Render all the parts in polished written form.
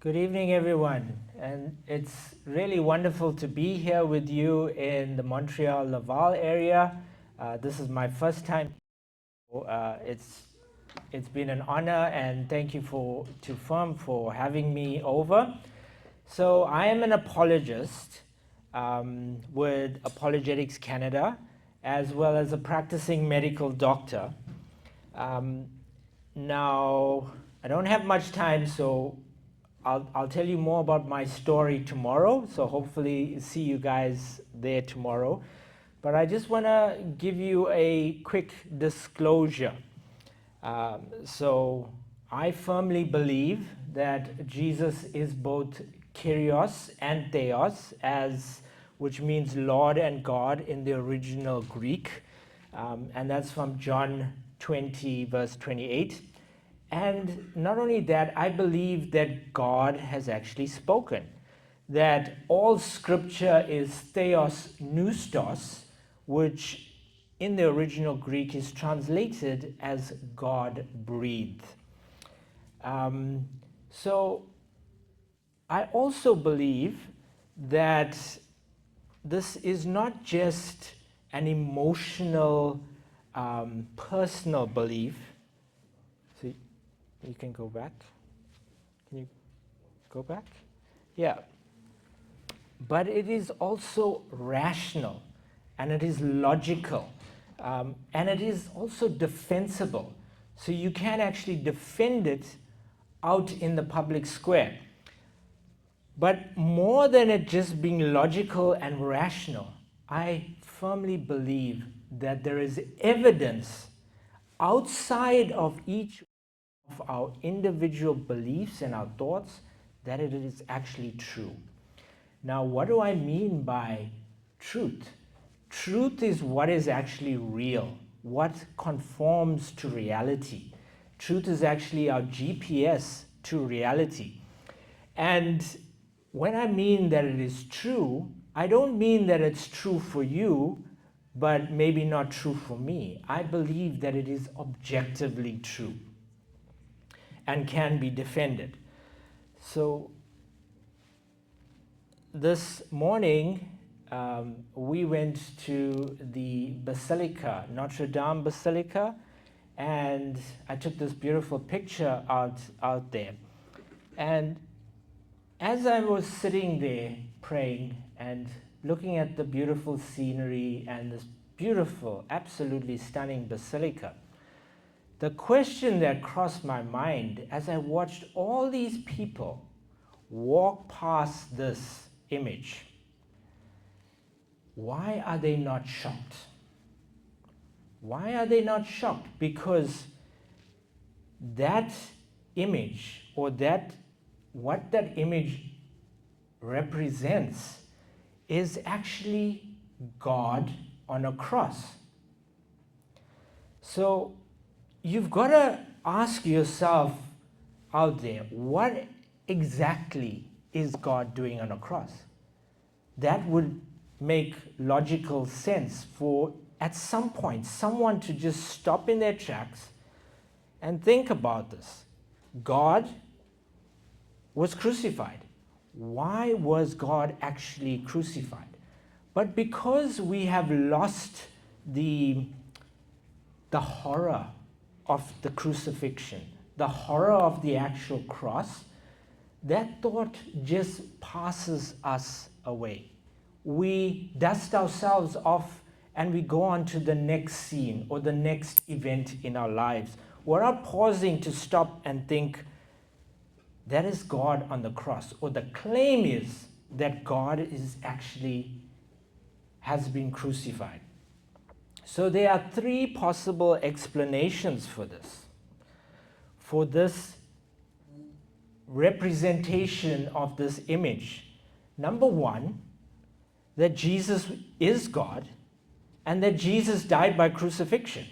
Good evening, everyone. And it's really wonderful to be here with you in the Montreal Laval area. This is my first time. It's been an honor, and thank you to Firm for having me over. So I am an apologist with Apologetics Canada, as well as a practicing medical doctor. Um, Now, I don't have much time, so I'll tell you more about my story tomorrow. So hopefully see you guys there tomorrow. But I just want to give you a quick disclosure. So I firmly believe that Jesus is both Kyrios and Theos, which means Lord and God in the original Greek. And that's from John 20, verse 28. And not only that, I believe that God has actually spoken, that all scripture is theos neustos, which in the original Greek is translated as God breathed. So I also believe that this is not just an emotional, personal belief. So you can go back. Can you go back? Yeah. But it is also rational, and it is logical, and it is also defensible. So you can actually defend it out in the public square. But more than it just being logical and rational, I firmly believe that there is evidence outside of each of our individual beliefs and our thoughts that it is actually true. Now, what do I mean by truth? Truth is what is actually real, what conforms to reality. Truth is actually our GPS to reality. And when I mean that it is true, I don't mean that it's true for you, but maybe not true for me. I believe that it is objectively true and can be defended. So this morning, we went to the Basilica, Notre Dame Basilica, and I took this beautiful picture out there. And as I was sitting there praying and looking at the beautiful scenery and this beautiful, absolutely stunning basilica, the question that crossed my mind as I watched all these people walk past this image, why are they not shocked? Why are they not shocked? Because that image, or what that image represents, is actually God on a cross. So you've got to ask yourself out there, what exactly is God doing on a cross? That would make logical sense for, at some point, someone to just stop in their tracks and think about this. God was crucified. Why was God actually crucified? But because we have lost the horror of the crucifixion, the horror of the actual cross, that thought just passes us away. We dust ourselves off and we go on to the next scene or the next event in our lives. We're not pausing to stop and think, that is God on the cross, or the claim is that God is actually has been crucified. So there are three possible explanations for this representation of this image. Number one, that Jesus is God and that Jesus died by crucifixion.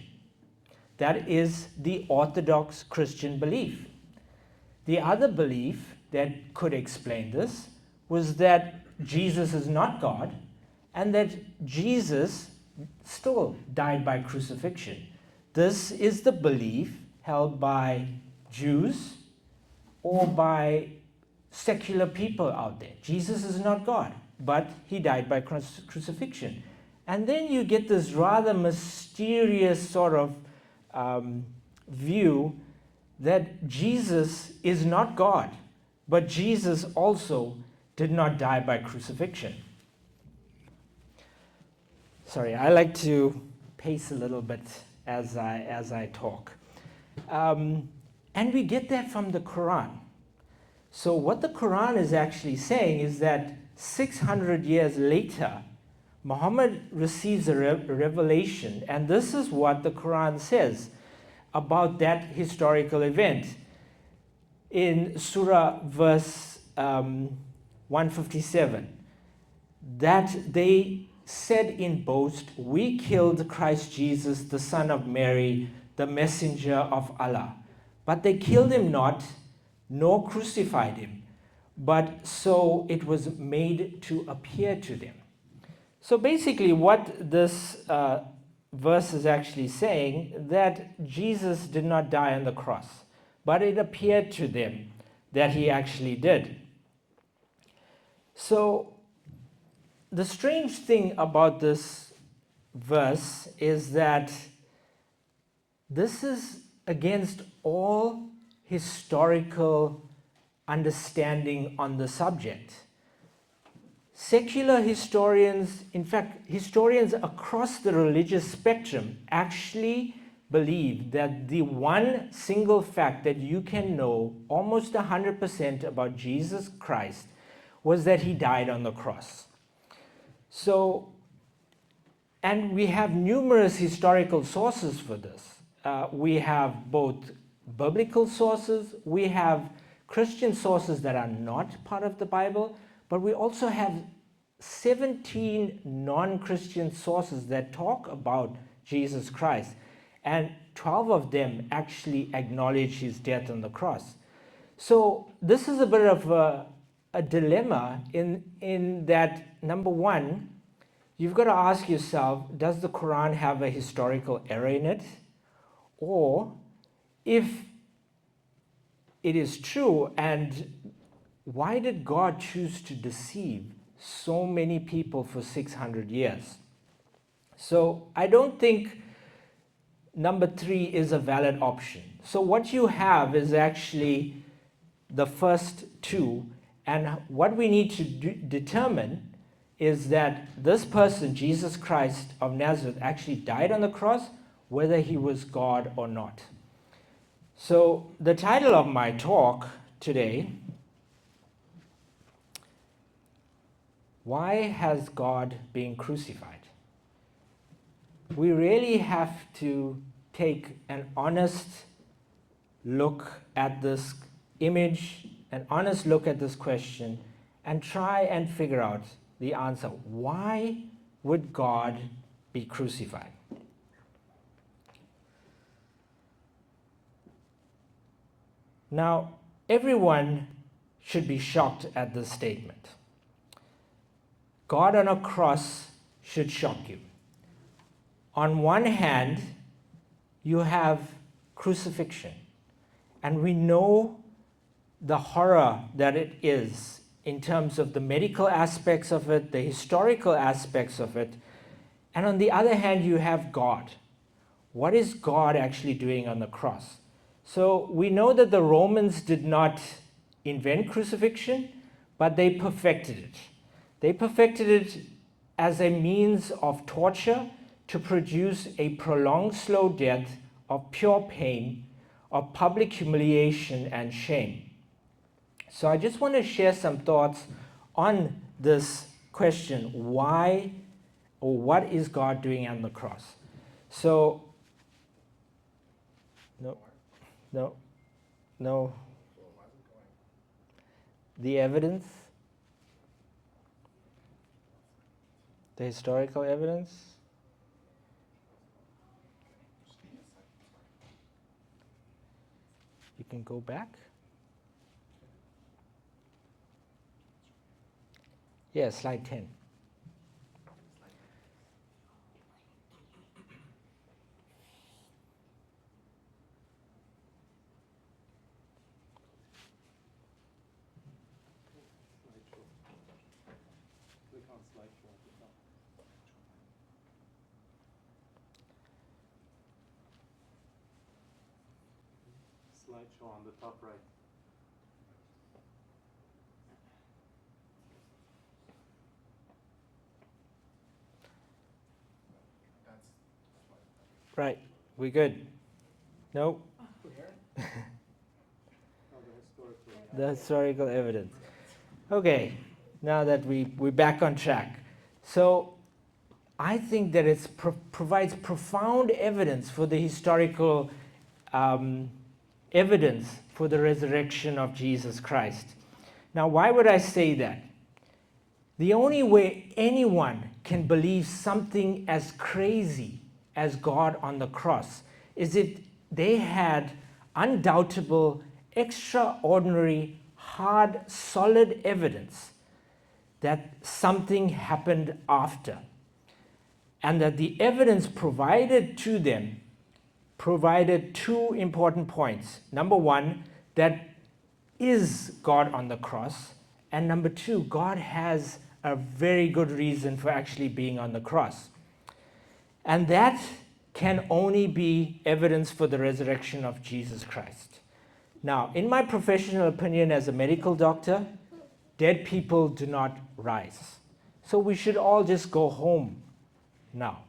That is the Orthodox Christian belief. The other belief that could explain this was that Jesus is not God and that Jesus still died by crucifixion. This is the belief held by Jews or by secular people out there. Jesus is not God, but he died by crucifixion. And then you get this rather mysterious sort of view that Jesus is not God, but Jesus also did not die by crucifixion. Sorry, I like to pace a little bit as I talk. And we get that from the Quran. So what the Quran is actually saying is that 600 years later, Muhammad receives a revelation, and this is what the Quran says about that historical event. In Surah verse 157, that they said in boast, "We killed Christ Jesus, the son of Mary, the messenger of Allah. But they killed him not, nor crucified him, but so it was made to appear to them." So basically what this verse is actually saying, that Jesus did not die on the cross, but it appeared to them that he actually did. So the strange thing about this verse is that this is against all historical understanding on the subject. Secular historians, in fact, historians across the religious spectrum, actually believe that the one single fact that you can know almost 100% about Jesus Christ was that he died on the cross. So, and we have numerous historical sources for this. We have both biblical sources, we have Christian sources that are not part of the Bible, but we also have 17 non-Christian sources that talk about Jesus Christ, and 12 of them actually acknowledge his death on the cross. So this is a bit of a dilemma in that, number one, you've got to ask yourself, does the Quran have a historical error in it? Or if it is true, and why did God choose to deceive so many people for 600 years? So I don't think number 3 is a valid option. So what you have is actually the first two, and what we need to determine is that this person, Jesus Christ of Nazareth, actually died on the cross, whether he was God or not. So the title of my talk today, why has God been crucified? We really have to take an honest look at this image, an honest look at this question, and try and figure out the answer. Why would God be crucified? Now, everyone should be shocked at this statement. God on a cross should shock you. On one hand, you have crucifixion, and we know the horror that it is in terms of the medical aspects of it, the historical aspects of it. And on the other hand, you have God. What is God actually doing on the cross? So we know that the Romans did not invent crucifixion, but they perfected it. They perfected it as a means of torture to produce a prolonged, slow death of pure pain, of public humiliation and shame. So I just want to share some thoughts on this question, why or what is God doing on the cross? So, no. The evidence, the historical evidence. You can go back. Yeah, slide 10. slideshow on the top right. Right, we good? No? The historical evidence. Okay, now that we're back on track. So I think that it provides profound evidence for the historical evidence for the resurrection of Jesus Christ. Now, why would I say that? The only way anyone can believe something as crazy as God on the cross is if they had undoubtable, extraordinary, hard, solid evidence that something happened after, and that the evidence provided to them provided two important points. Number one, that is God on the cross, and number two, God has a very good reason for actually being on the cross. And that can only be evidence for the resurrection of Jesus Christ. Now, in my professional opinion as a medical doctor, dead people do not rise. So we should all just go home now.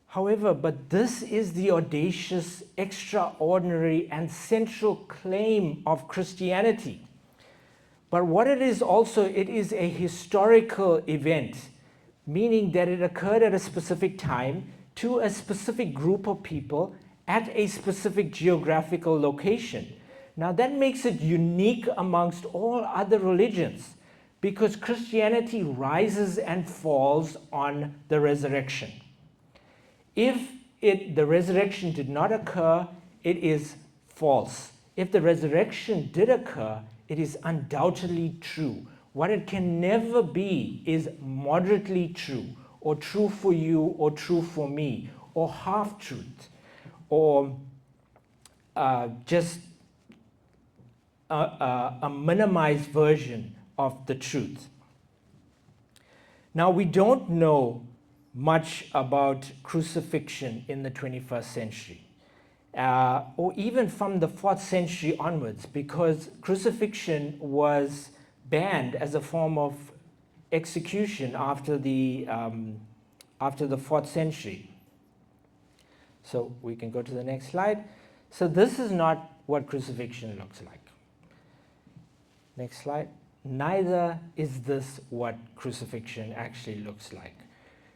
However, but this is the audacious, extraordinary, and central claim of Christianity. But what it is also, it is a historical event, meaning that it occurred at a specific time to a specific group of people at a specific geographical location. Now that makes it unique amongst all other religions, because Christianity rises and falls on the resurrection. If the resurrection did not occur, it is false. If the resurrection did occur, it is undoubtedly true. What it can never be is moderately true, or true for you, or true for me, or half-truth, or just a minimized version of the truth. Now, we don't know much about crucifixion in the 21st century, or even from the 4th century onwards, because crucifixion was banned as a form of execution after the 4th century. So we can go to the next slide. So this is not what crucifixion looks like. Next slide. Neither is this what crucifixion actually looks like.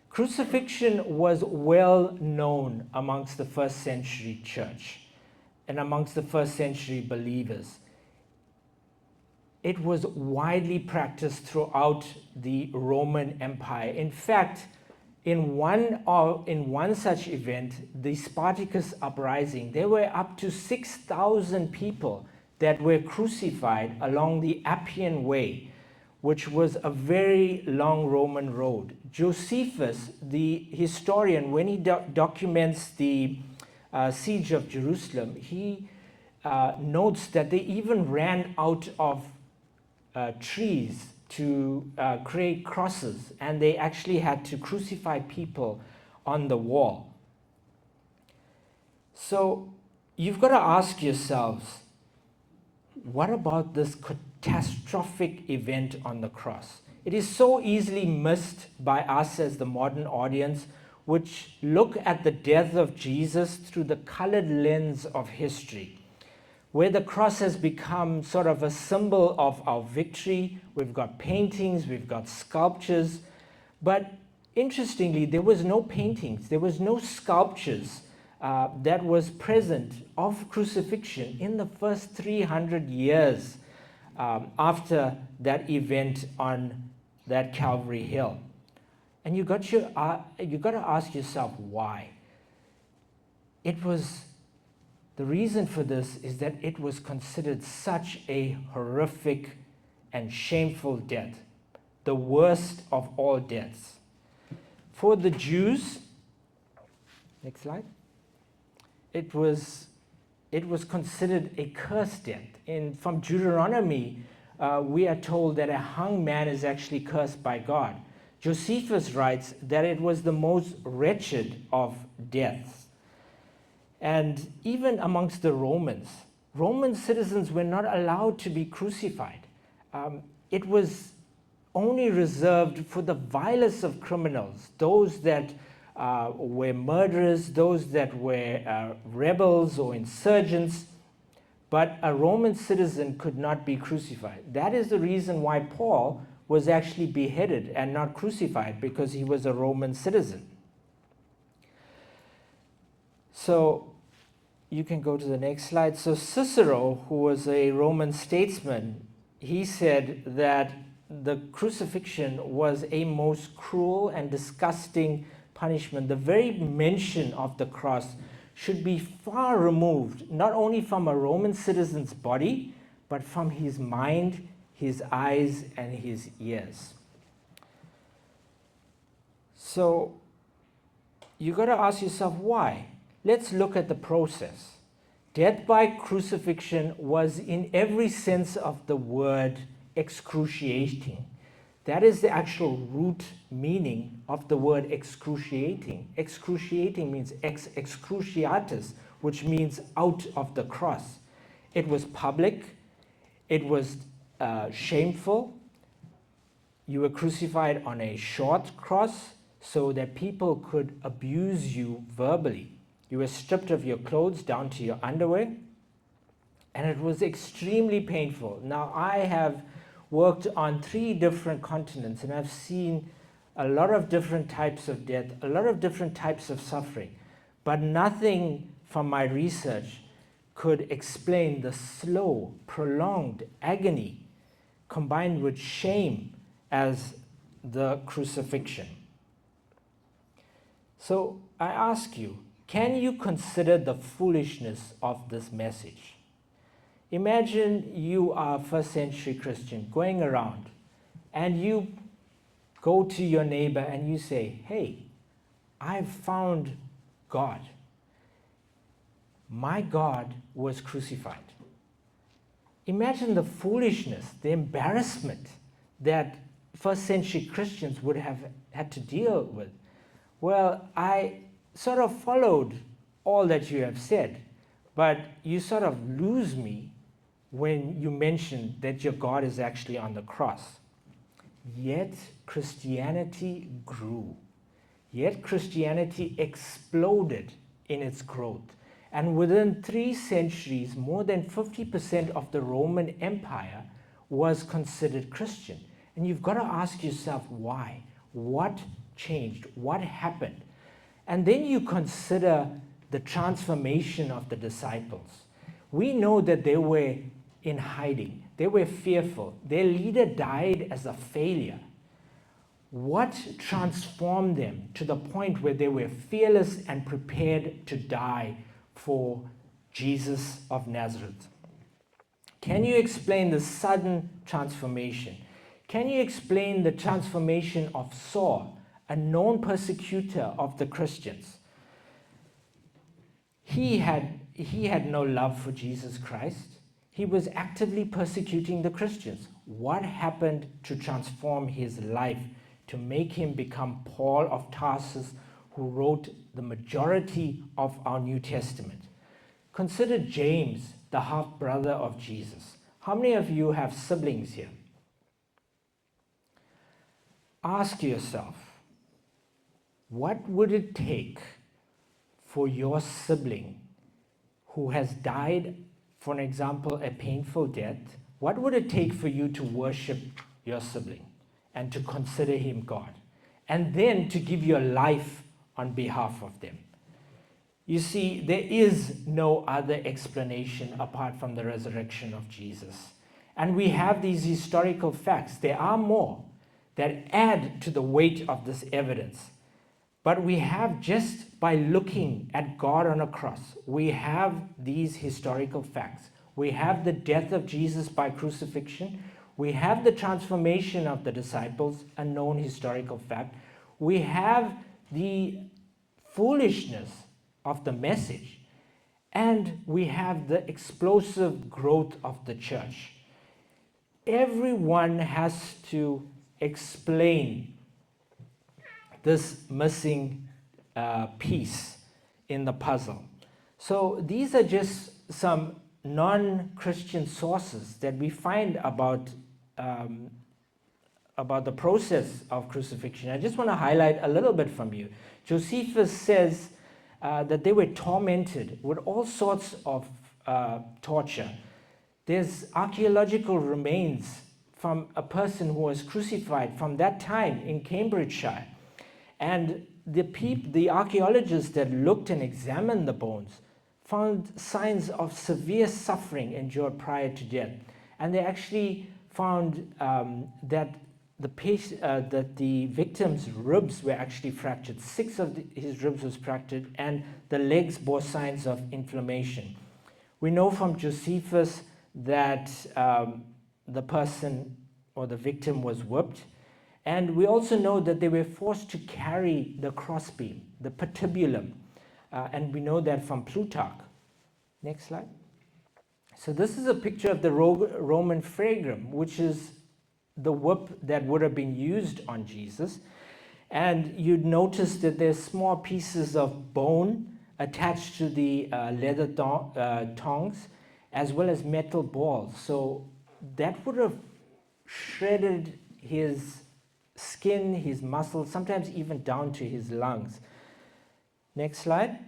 Crucifixion was well known amongst the first century church and amongst the first century believers. It was widely practiced throughout the Roman Empire. In fact, in one such event, the Spartacus uprising, there were up to 6,000 people that were crucified along the Appian Way, which was a very long Roman road. Josephus, the historian, when he documents the siege of Jerusalem, he notes that they even ran out of trees to create crosses, and they actually had to crucify people on the wall. So you've got to ask yourselves, what about this catastrophic event on the cross? It is so easily missed by us as the modern audience, which look at the death of Jesus through the colored lens of history, where the cross has become sort of a symbol of our victory. We've got paintings, we've got sculptures, but interestingly, there was no paintings, there was no sculptures that was present of crucifixion in the first 300 years after that event on that Calvary Hill. And you got to ask yourself why. The reason for this is that it was considered such a horrific and shameful death, the worst of all deaths. For the Jews, next slide, it was considered a cursed death. From Deuteronomy, we are told that a hung man is actually cursed by God. Josephus writes that it was the most wretched of deaths. And even amongst the Romans, Roman citizens were not allowed to be crucified. It was only reserved for the vilest of criminals, those that were murderers, those that were rebels or insurgents. But a Roman citizen could not be crucified. That is the reason why Paul was actually beheaded and not crucified, because he was a Roman citizen. So you can go to the next slide. So Cicero, who was a Roman statesman, he said that the crucifixion was a most cruel and disgusting punishment. The very mention of the cross should be far removed, not only from a Roman citizen's body, but from his mind, his eyes, and his ears. So you got to ask yourself why. Let's look at the process. Death by crucifixion was, in every sense of the word, excruciating. That is the actual root meaning of the word excruciating. Excruciating means ex excruciatus, which means out of the cross. It was public, it was shameful. You were crucified on a short cross so that people could abuse you verbally. You were stripped of your clothes down to your underwear, and it was extremely painful. Now, I have worked on 3 different continents, and I've seen a lot of different types of death, a lot of different types of suffering, but nothing from my research could explain the slow, prolonged agony combined with shame as the crucifixion. So I ask you, can you consider the foolishness of this message? Imagine you are a first century Christian going around and you go to your neighbor and you say, hey, I've found God. My God was crucified. Imagine the foolishness, the embarrassment that first century Christians would have had to deal with. Well, I sort of followed all that you have said, but you sort of lose me when you mention that your God is actually on the cross. Yet Christianity grew. Yet Christianity exploded in its growth. And within 3 centuries, more than 50% of the Roman Empire was considered Christian. And you've got to ask yourself why. What changed? What happened? And then you consider the transformation of the disciples. We know that they were in hiding. They were fearful. Their leader died as a failure. What transformed them to the point where they were fearless and prepared to die for Jesus of Nazareth? Can you explain the sudden transformation? Can you explain the transformation of Saul, a known persecutor of the Christians? He had no love for Jesus Christ. He was actively persecuting the Christians. What happened to transform his life to make him become Paul of Tarsus, who wrote the majority of our New Testament? Consider James, the half-brother of Jesus. How many of you have siblings here? Ask yourself, what would it take for your sibling who has died, for an example, a painful death? What would it take for you to worship your sibling and to consider him God, and then to give your life on behalf of them? You see, there is no other explanation apart from the resurrection of Jesus. And we have these historical facts. There are more that add to the weight of this evidence. But we have, just by looking at God on a cross, we have these historical facts. We have the death of Jesus by crucifixion. We have the transformation of the disciples, a known historical fact. We have the foolishness of the message. And we have the explosive growth of the church. Everyone has to explain this missing piece in the puzzle. So these are just some non-Christian sources that we find about the process of crucifixion. I just want to highlight a little bit from you. Josephus says that they were tormented with all sorts of torture. There's archaeological remains from a person who was crucified from that time in Cambridgeshire. And the archaeologists that looked and examined the bones found signs of severe suffering endured prior to death. And they actually found that the victim's ribs were actually fractured. 6 of his ribs was fractured, and the legs bore signs of inflammation. We know from Josephus that the person or the victim was whipped. And we also know that they were forced to carry the crossbeam, the patibulum. And we know that from Plutarch. Next slide. So this is a picture of the Roman fragrum, which is the whip that would have been used on Jesus. And you'd notice that there's small pieces of bone attached to the leather tongs, as well as metal balls. So that would have shredded his skin, his muscles, sometimes even down to his lungs. Next slide.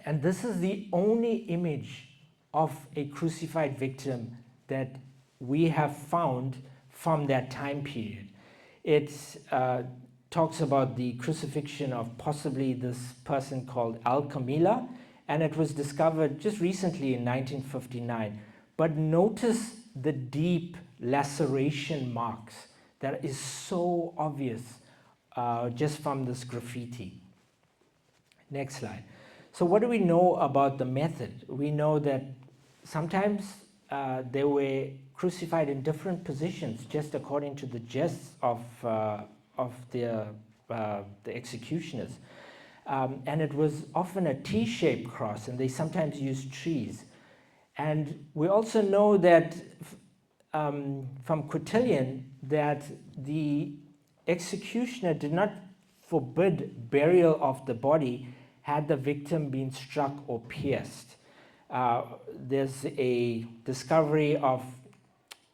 And this is the only image of a crucified victim that we have found from that time period. It talks about the crucifixion of possibly this person called Al-Kamila, and it was discovered just recently in 1959. But notice the deep laceration marks that is so obvious just from this graffiti. Next slide. So what do we know about the method? We know that sometimes they were crucified in different positions, just according to the gests of the executioners. And it was often a T-shaped cross, and they sometimes used trees. And we also know that from Quintilian that the executioner did not forbid burial of the body had the victim been struck or pierced. There's a discovery of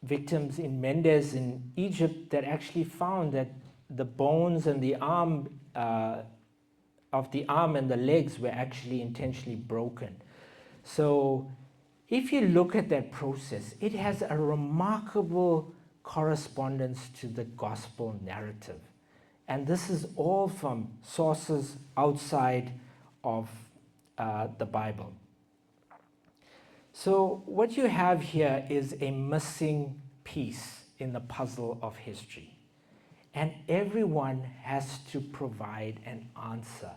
victims in Mendes in Egypt that actually found that the bones and the arm of the arm and the legs were actually intentionally broken. So if you look at that process, it has a remarkable correspondence to the gospel narrative. And this is all from sources outside of the Bible. So what you have here is a missing piece in the puzzle of history. And everyone has to provide an answer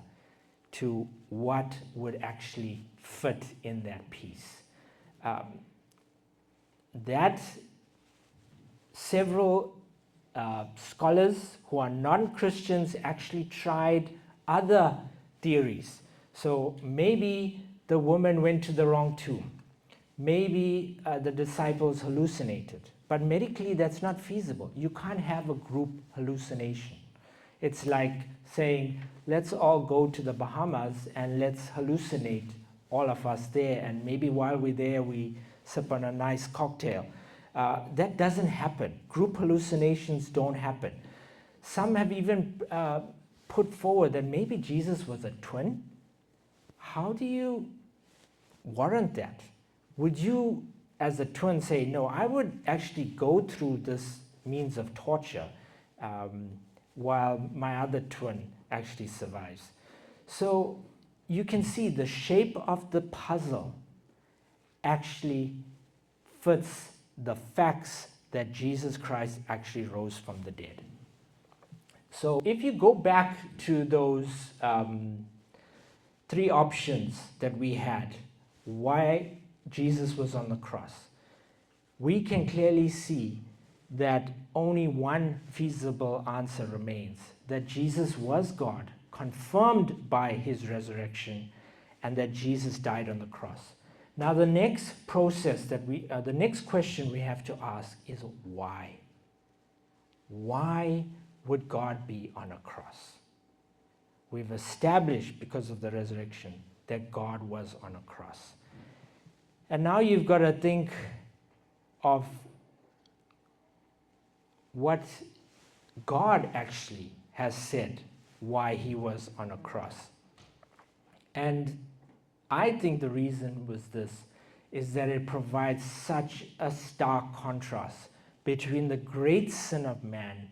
to what would actually fit in that piece. That several scholars who are non-Christians actually tried other theories. So maybe the woman went to the wrong tomb. Maybe the disciples hallucinated. But medically, that's not feasible. You can't have a group hallucination. It's like saying, let's all go to the Bahamas and let's hallucinate, all of us there, and maybe while we're there, we sip on a nice cocktail. That doesn't happen. Group hallucinations don't happen. Some have even put forward that maybe Jesus was a twin. How do you warrant that? Would you, as a twin, say, no, I would actually go through this means of torture while my other twin actually survives? So you can see the shape of the puzzle actually fits the facts that Jesus Christ actually rose from the dead. So if you go back to those 3 options that we had, why Jesus was on the cross, we can clearly see that only one feasible answer remains, that Jesus was God, confirmed by his resurrection, and that Jesus died on the cross. Now the next process that the next question we have to ask is why? Why would God be on a cross? We've established, because of the resurrection, that God was on a cross. And now you've got to think of what God actually has said why he was on a cross. And I think the reason was this, is that it provides such a stark contrast between the great sin of man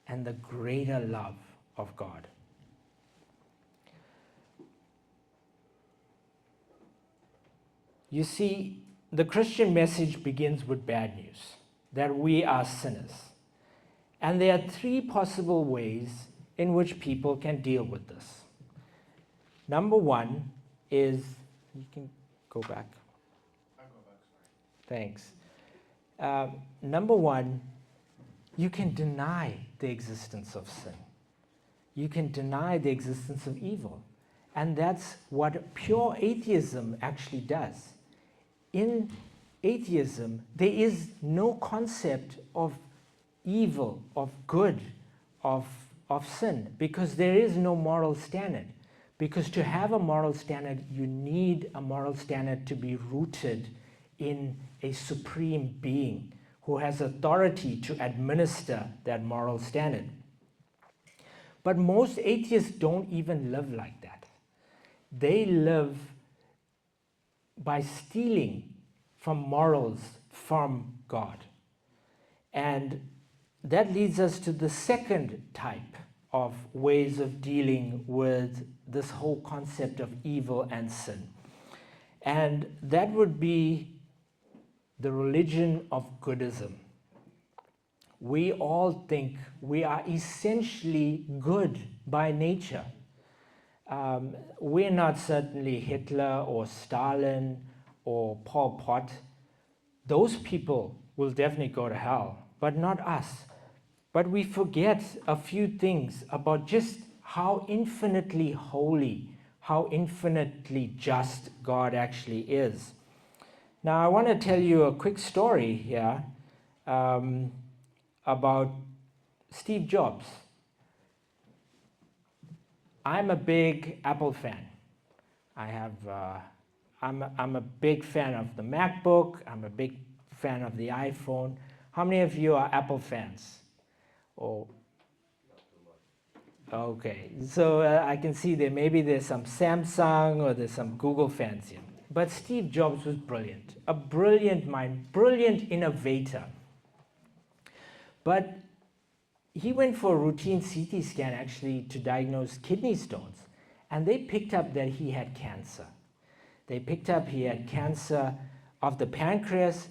and the greater love of God. You see, the Christian message begins with bad news, that we are sinners. And there are three possible ways in which people can deal with this. Number one is, you can go back. I'll go back, sorry. Thanks. Number one, you can deny the existence of sin. You can deny the existence of evil. And that's what pure atheism actually does. In atheism, there is no concept of evil, of good, of sin, because there is no moral standard. Because to have a moral standard, you need a moral standard to be rooted in a supreme being who has authority to administer that moral standard. But most atheists don't even live like that. They live by stealing from morals from God. And that leads us to the second type of ways of dealing with this whole concept of evil and sin. And that would be the religion of goodism. We all think we are essentially good by nature. We're not certainly Hitler or Stalin or Pol Pot. Those people will definitely go to hell, but not us. But we forget a few things about just how infinitely holy, how infinitely just God actually is. Now, I want to tell you a quick story here about Steve Jobs. I'm a big Apple fan. I'm a big fan of the MacBook. I'm a big fan of the iPhone. How many of you are Apple fans? Oh, okay. So I can see there maybe there's some Samsung or there's some Google fans here. But Steve Jobs was brilliant, a brilliant mind, brilliant innovator. But he went for a routine CT scan actually to diagnose kidney stones, and they picked up that he had cancer. They picked up he had cancer of the pancreas,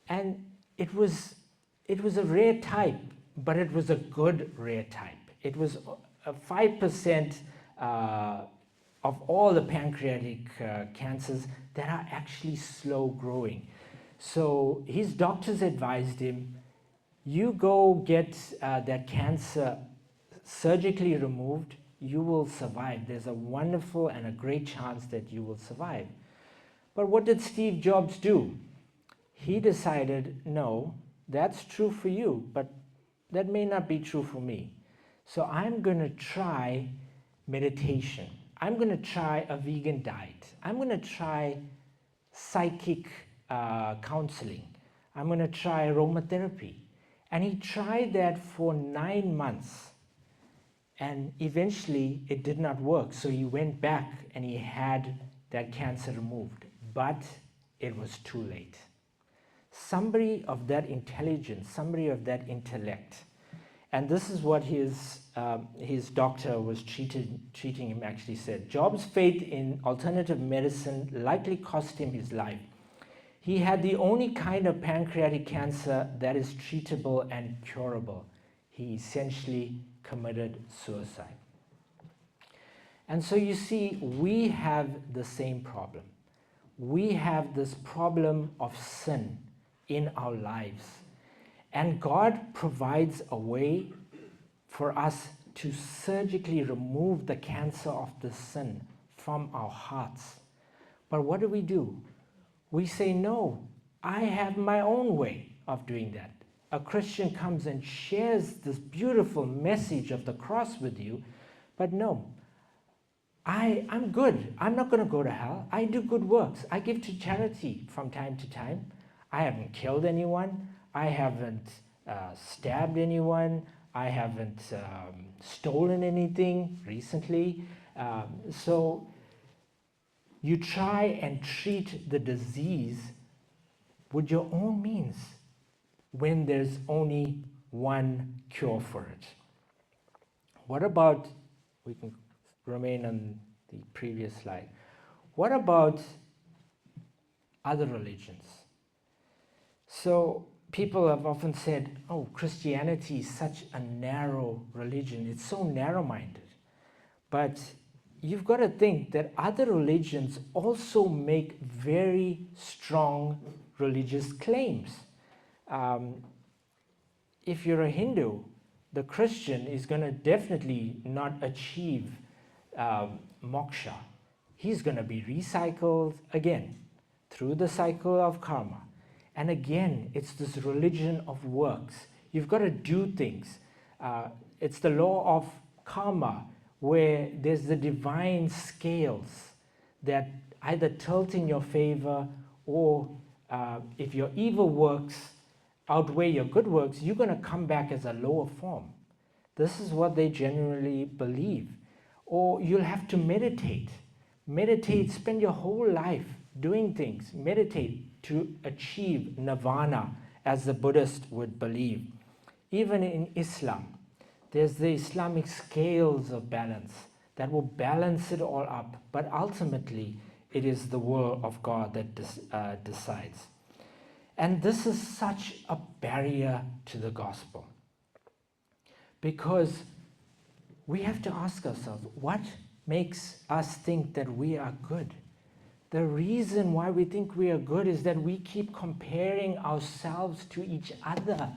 and it was a rare type, but it was a good rare type. It was a 5% of all the pancreatic cancers that are actually slow growing. So his doctors advised him, you go get that cancer surgically removed, you will survive. There's a wonderful and a great chance that you will survive. But what did Steve Jobs do? He decided, no, that's true for you, but that may not be true for me. So I'm going to try meditation. I'm going to try a vegan diet. I'm going to try psychic counseling. I'm going to try aromatherapy. And he tried that for 9 months. And eventually it did not work. So he went back and he had that cancer removed. But it was too late. Somebody of that intelligence, somebody of that intellect, and this is what his doctor was treating him actually said. Jobs' faith in alternative medicine likely cost him his life. He had the only kind of pancreatic cancer that is treatable and curable. He essentially committed suicide. And so you see, we have the same problem. We have this problem of sin in our lives. And God provides a way for us to surgically remove the cancer of the sin from our hearts. But what do? We say, no, I have my own way of doing that. A Christian comes and shares this beautiful message of the cross with you, but no, I'm good. I'm not going to go to hell. I do good works. I give to charity from time to time. I haven't killed anyone. I haven't stabbed anyone. I haven't stolen anything recently. So you try and treat the disease with your own means when there's only one cure for it. What about, we can remain on the previous slide, what about other religions? So people have often said, oh, Christianity is such a narrow religion, it's so narrow-minded. But you've got to think that other religions also make very strong religious claims. If you're a Hindu, the Christian is going to definitely not achieve moksha. He's going to be recycled again through the cycle of karma. And again, it's this religion of works. You've got to do things. It's the law of karma, where there's the divine scales that either tilt in your favor, or if your evil works outweigh your good works, you're going to come back as a lower form. This is what they generally believe. Or you'll have to meditate. Meditate, spend your whole life doing things. Meditate to achieve nirvana, as the Buddhist would believe. Even in Islam, there's the Islamic scales of balance that will balance it all up, but ultimately it is the will of God that decides. And this is such a barrier to the gospel, because we have to ask ourselves, what makes us think that we are good? The reason why we think we are good is that we keep comparing ourselves to each other,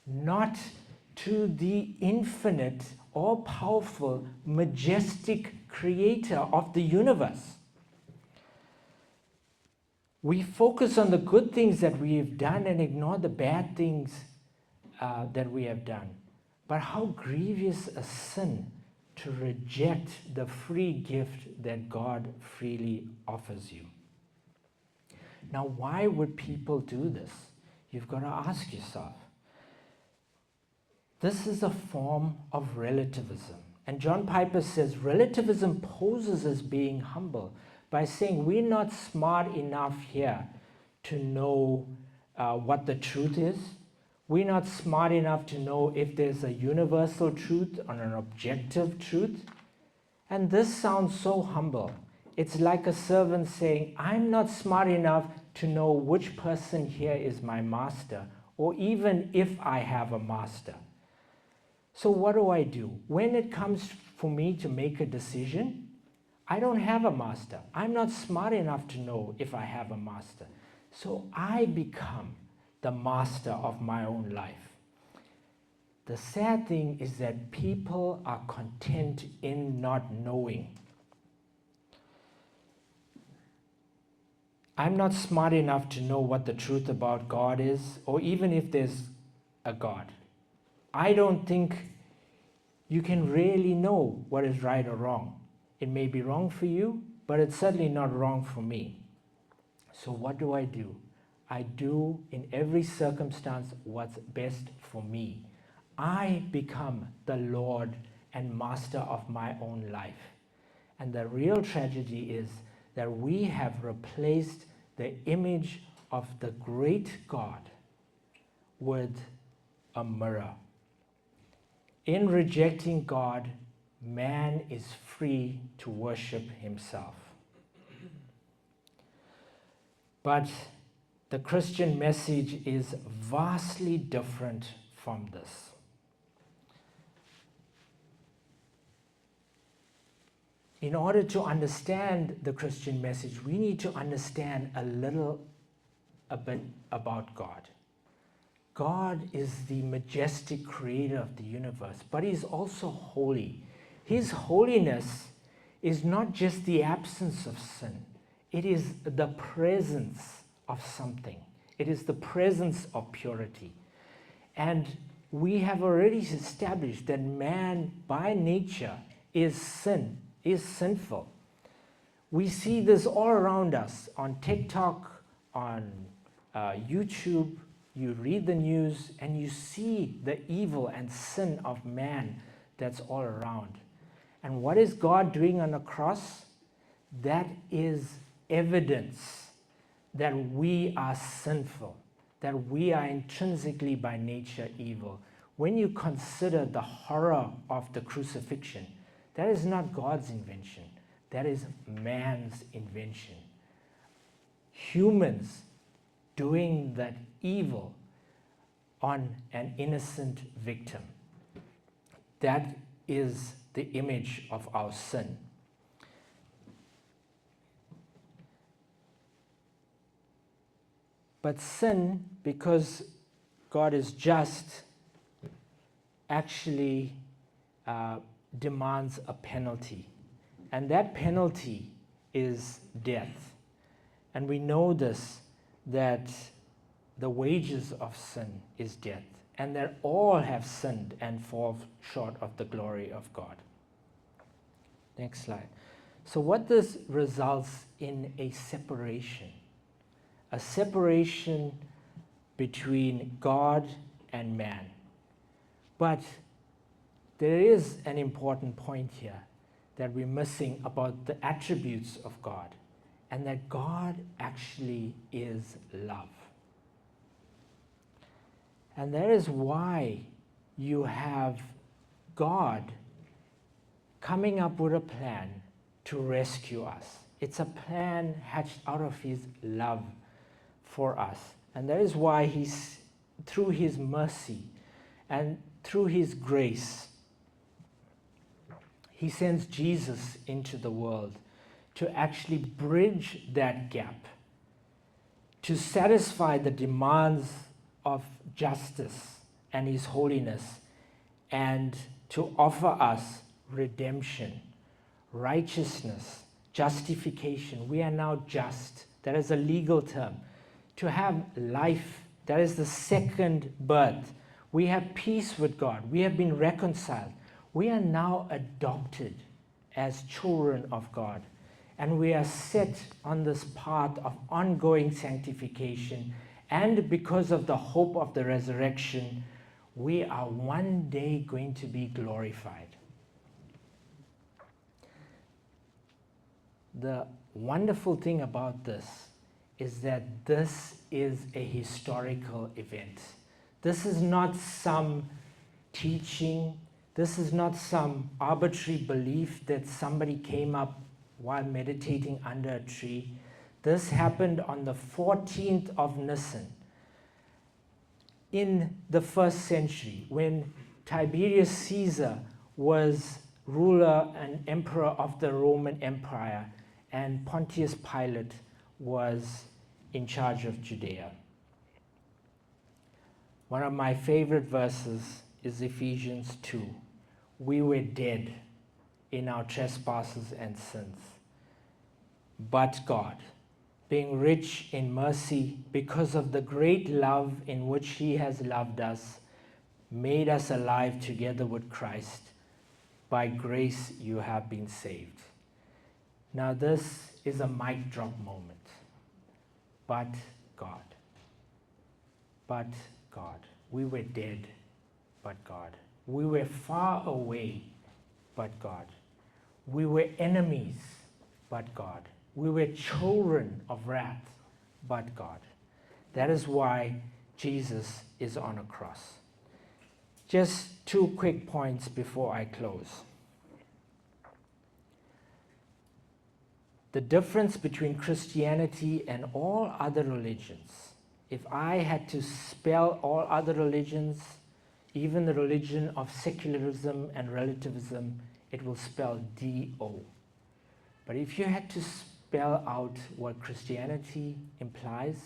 not to the infinite, all-powerful, majestic creator of the universe. We focus on the good things that we have done and ignore the bad things that we have done. But how grievous a sin to reject the free gift that God freely offers you. Now, why would people do this? You've got to ask yourself. This is a form of relativism. And John Piper says relativism poses as being humble by saying we're not smart enough here to know what the truth is. We're not smart enough to know if there's a universal truth or an objective truth. And this sounds so humble. It's like a servant saying, I'm not smart enough to know which person here is my master, or even if I have a master. So what do? When it comes for me to make a decision, I don't have a master. I'm not smart enough to know if I have a master. So I become the master of my own life. The sad thing is that people are content in not knowing. I'm not smart enough to know what the truth about God is, or even if there's a God. I don't think you can really know what is right or wrong. It may be wrong for you, but it's certainly not wrong for me. So what do? I do in every circumstance what's best for me. I become the Lord and master of my own life. And the real tragedy is that we have replaced the image of the great God with a mirror. In rejecting God, man is free to worship himself. But the Christian message is vastly different from this. In order to understand the Christian message, we need to understand a bit about God. God is the majestic creator of the universe, but he's also holy. His holiness is not just the absence of sin. It is the presence of something. It is the presence of purity. And we have already established that man by nature is sin is sinful. We see this all around us on TikTok, on YouTube. You read the news and you see the evil and sin of man that's all around. And what is God doing on the cross? That is evidence that we are sinful, that we are intrinsically by nature evil. When you consider the horror of the crucifixion, that is not God's invention. That is man's invention. Humans doing that evil on an innocent victim. That is the image of our sin. But sin, because God is just, actually demands a penalty. And that penalty is death. And we know this, that the wages of sin is death, and that all have sinned and fall short of the glory of God. Next slide. So what this results in a separation between God and man. But there is an important point here that we're missing about the attributes of God, and that God actually is love. And that is why you have God coming up with a plan to rescue us. It's a plan hatched out of his love for us. And that is why he's, through his mercy and through his grace, he sends Jesus into the world to actually bridge that gap, to satisfy the demands of justice and his holiness, and to offer us redemption, righteousness, justification. We are now just. That is a legal term. To have life, that is the second birth. We have peace with God. We have been reconciled. We are now adopted as children of God. And we are set on this path of ongoing sanctification. And because of the hope of the resurrection, we are one day going to be glorified. The wonderful thing about this is that this is a historical event. This is not some teaching. This is not some arbitrary belief that somebody came up while meditating under a tree. This happened on the 14th of Nisan in the 1st century, when Tiberius Caesar was ruler and emperor of the Roman Empire, and Pontius Pilate was in charge of Judea. One of my favorite verses is Ephesians 2. We were dead in our trespasses and sins, but God, being rich in mercy because of the great love in which he has loved us, made us alive together with Christ. By grace you have been saved. Now this is a mic drop moment. But God. But God. We were dead, but God. We were far away, but God. We were enemies, but God. We were children of wrath, but God. That is why Jesus is on a cross. Just 2 quick points before I close. The difference between Christianity and all other religions. If I had to spell all other religions, even the religion of secularism and relativism, it will spell D-O. But if you had to spell out what Christianity implies,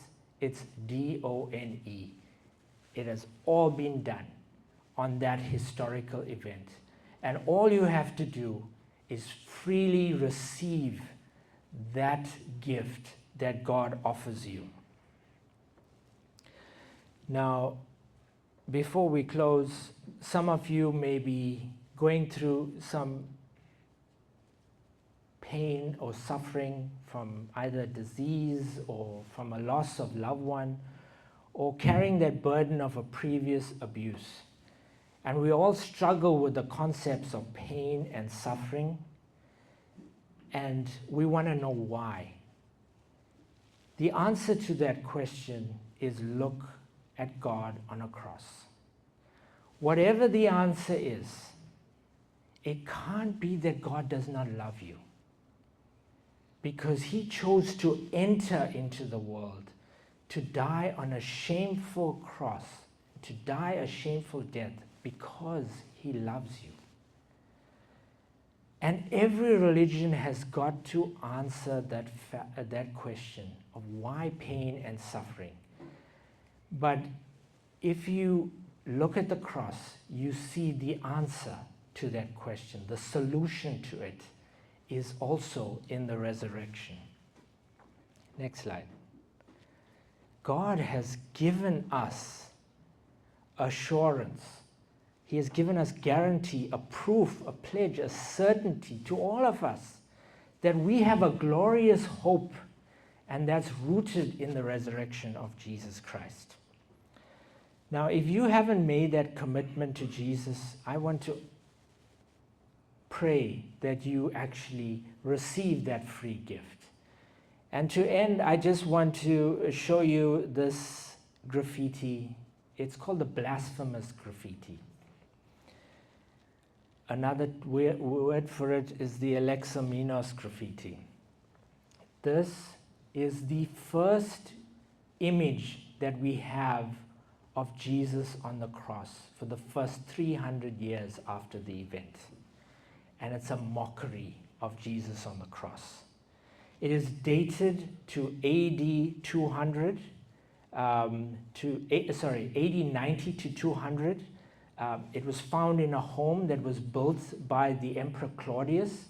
it's D-O-N-E. It has all been done on that historical event. And all you have to do is freely receive that gift that God offers you. Now, before we close, some of you may be going through some pain or suffering from either disease or from a loss of loved one, or carrying that burden of a previous abuse. And we all struggle with the concepts of pain and suffering, and we want to know why. The answer to that question is look at God on a cross. Whatever the answer is, it can't be that God does not love you, because he chose to enter into the world, to die on a shameful cross, to die a shameful death, because he loves you. And every religion has got to answer that question of why pain and suffering. But if you look at the cross, you see the answer to that question. The solution to it is also in the resurrection. Next slide. God has given us assurance. He has given us guarantee, a proof, a pledge, a certainty to all of us that we have a glorious hope, and that's rooted in the resurrection of Jesus Christ. Now, if you haven't made that commitment to Jesus, I want to pray that you actually receive that free gift. And to end, I just want to show you this graffiti. It's called the blasphemous graffiti. Another word for it is the Alexamenos graffiti. This is the first image that we have of Jesus on the cross for the first 300 years after the event. And it's a mockery of Jesus on the cross. It is dated to AD 200, AD 90 to 200. It was found in a home that was built by the Emperor Claudius,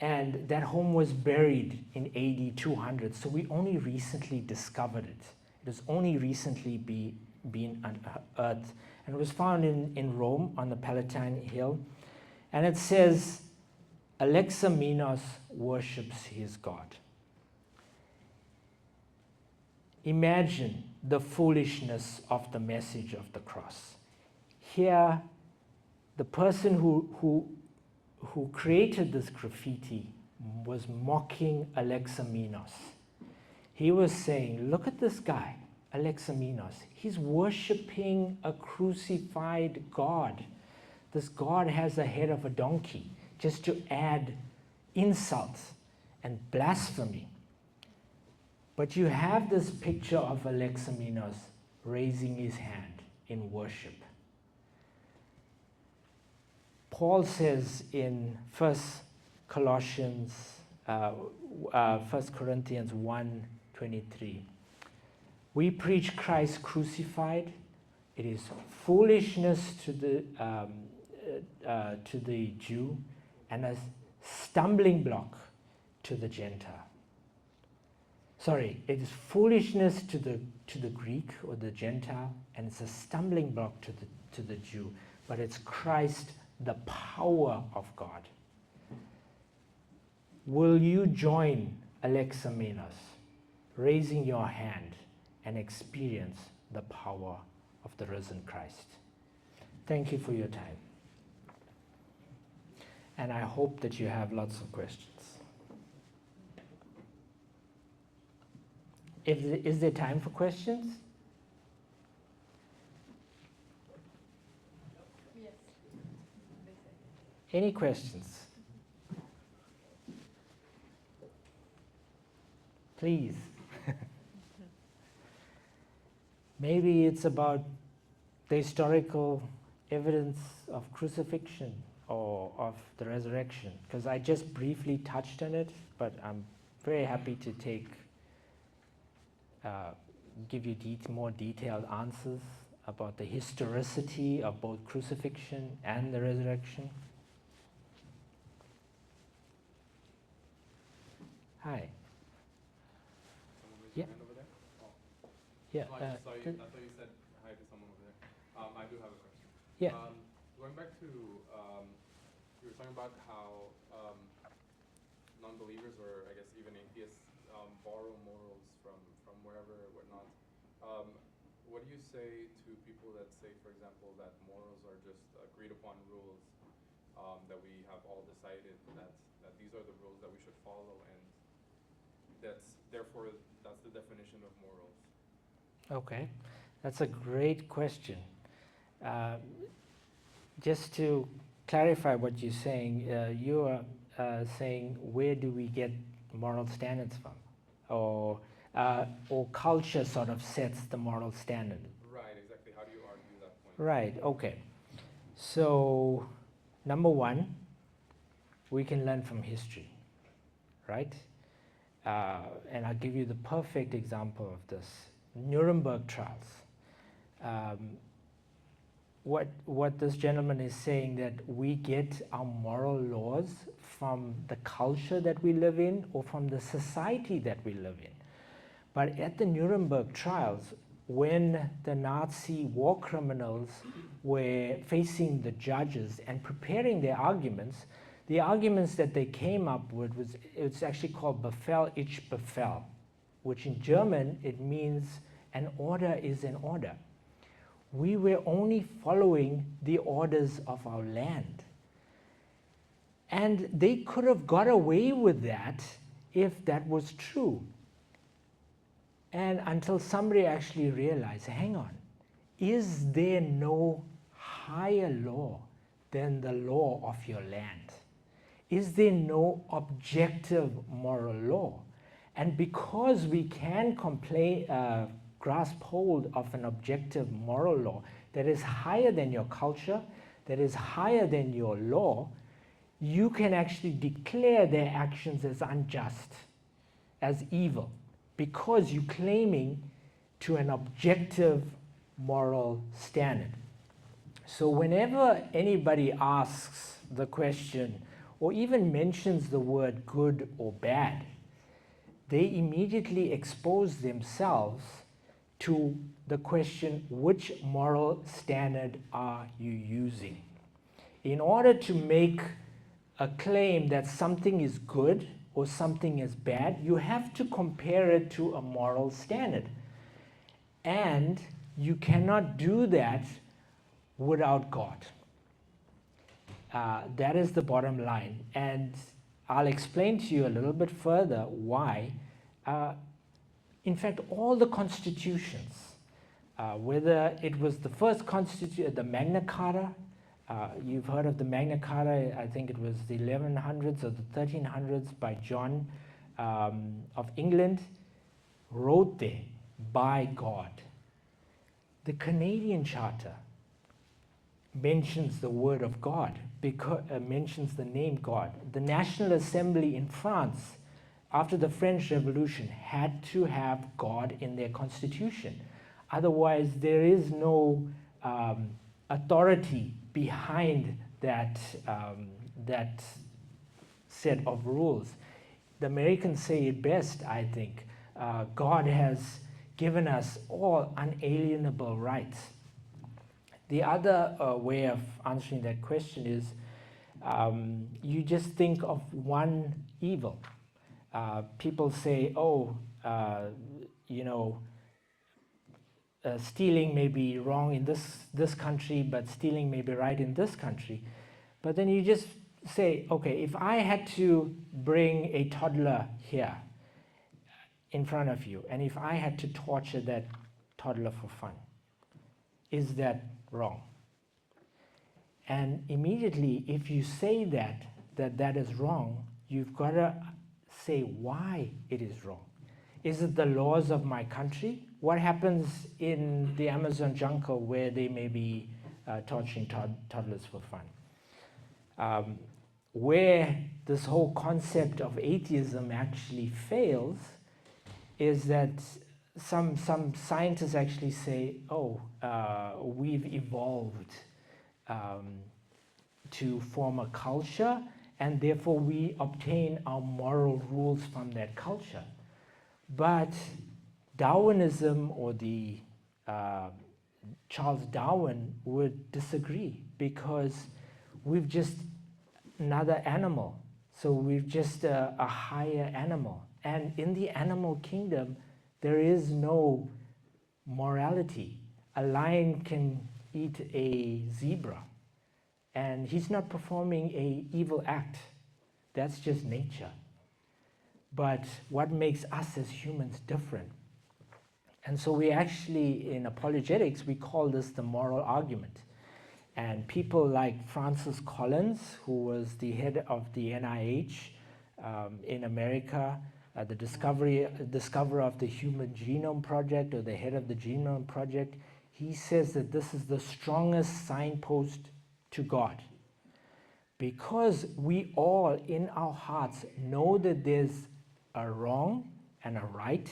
and that home was buried in AD 200. So we only recently discovered it. It has only recently been unearthed, and it was found in Rome on the Palatine Hill. And it says, Alexamenos worships his God. Imagine the foolishness of the message of the cross. Here, the person who created this graffiti was mocking Alexamenos. He was saying, look at this guy, Alexamenos. He's worshiping a crucified God. This God has a head of a donkey, just to add insult and blasphemy. But you have this picture of Alexamenos raising his hand in worship. Paul says in 1 Corinthians 1:23, we preach Christ crucified. It is foolishness to the Jew and a stumbling block to the Gentile. Sorry, it is foolishness to the Greek or the Gentile, and it's a stumbling block to the Jew. But it's Christ, the power of God. Will you join Alexamenos, raising your hand and experience the power of the risen Christ? Thank you for your time. And I hope that you have lots of questions. Is there time for questions? Yes. Any questions? Please. Maybe it's about the historical evidence of crucifixion or of the resurrection, because I just briefly touched on it, but I'm very happy to give you more detailed answers about the historicity of both crucifixion and the resurrection. Hi. Someone raised Yeah. their hand over there? Oh. Yeah. No, I just saw you. I thought you said hi to someone over there. I do have a question. Yeah. Going back to, you were talking about how non-believers, or I guess even atheists, borrow morals from wherever or whatnot. What do you say to people that say, for example, that morals are just agreed upon rules that we have all decided that these are the rules that we should follow, and therefore that's the definition of morals? Okay, that's a great question. Uh, just to clarify what you're saying, you are saying, where do we get moral standards from? Or culture sort of sets the moral standard. Right, exactly. How do you argue that point? Right, okay. So, number one, we can learn from history, right? And I'll give you the perfect example of this. Nuremberg trials. What this gentleman is saying, that we get our moral laws from the culture that we live in or from the society that we live in. But at the Nuremberg trials, when the Nazi war criminals were facing the judges and preparing their arguments, the arguments that they came up with it's actually called Befehl ist Befehl, which in German it means an order is an order. We were only following the orders of our land. And they could have got away with that if that was true. And until somebody actually realized, hang on, is there no higher law than the law of your land? Is there no objective moral law? And because we can grasp hold of an objective moral law that is higher than your culture, that is higher than your law, you can actually declare their actions as unjust, as evil, because you're claiming to an objective moral standard. So whenever anybody asks the question or even mentions the word good or bad, they immediately expose themselves to the question, which moral standard are you using? In order to make a claim that something is good or something is bad, you have to compare it to a moral standard. And you cannot do that without God. That is the bottom line. And I'll explain to you a little bit further why. In fact, all the constitutions, whether it was the first constitution, the Magna Carta, you've heard of the Magna Carta, I think it was the 1100s or the 1300s by John of England, wrote there by God. The Canadian Charter mentions the word of God, mentions the name God. The National Assembly in France, after the French Revolution, had to have God in their constitution. Otherwise, there is no authority behind that set of rules. The Americans say it best, I think. God has given us all unalienable rights. The other way of answering that question is you just think of one evil. People say, stealing may be wrong in this country, but stealing may be right in this country. But then you just say, okay, if I had to bring a toddler here in front of you, and if I had to torture that toddler for fun, is that wrong? And immediately, if you say that is wrong, you've got to say why it is wrong. Is it the laws of my country? What happens in the Amazon jungle where they may be torturing toddlers for fun? Where this whole concept of atheism actually fails is that some scientists actually say, we've evolved to form a culture, and therefore we obtain our moral rules from that culture. But Darwinism, or the Charles Darwin, would disagree, because we've just another animal. So we're just a higher animal. And in the animal kingdom, there is no morality. A lion can eat a zebra, and he's not performing an evil act. That's just nature. But what makes us as humans different? And so we actually, in apologetics, we call this the moral argument. And people like Francis Collins, who was the head of the NIH in America, the discoverer of the Human Genome Project, or the head of the Genome Project, he says that this is the strongest signpost to God. Because we all in our hearts know that there's a wrong and a right,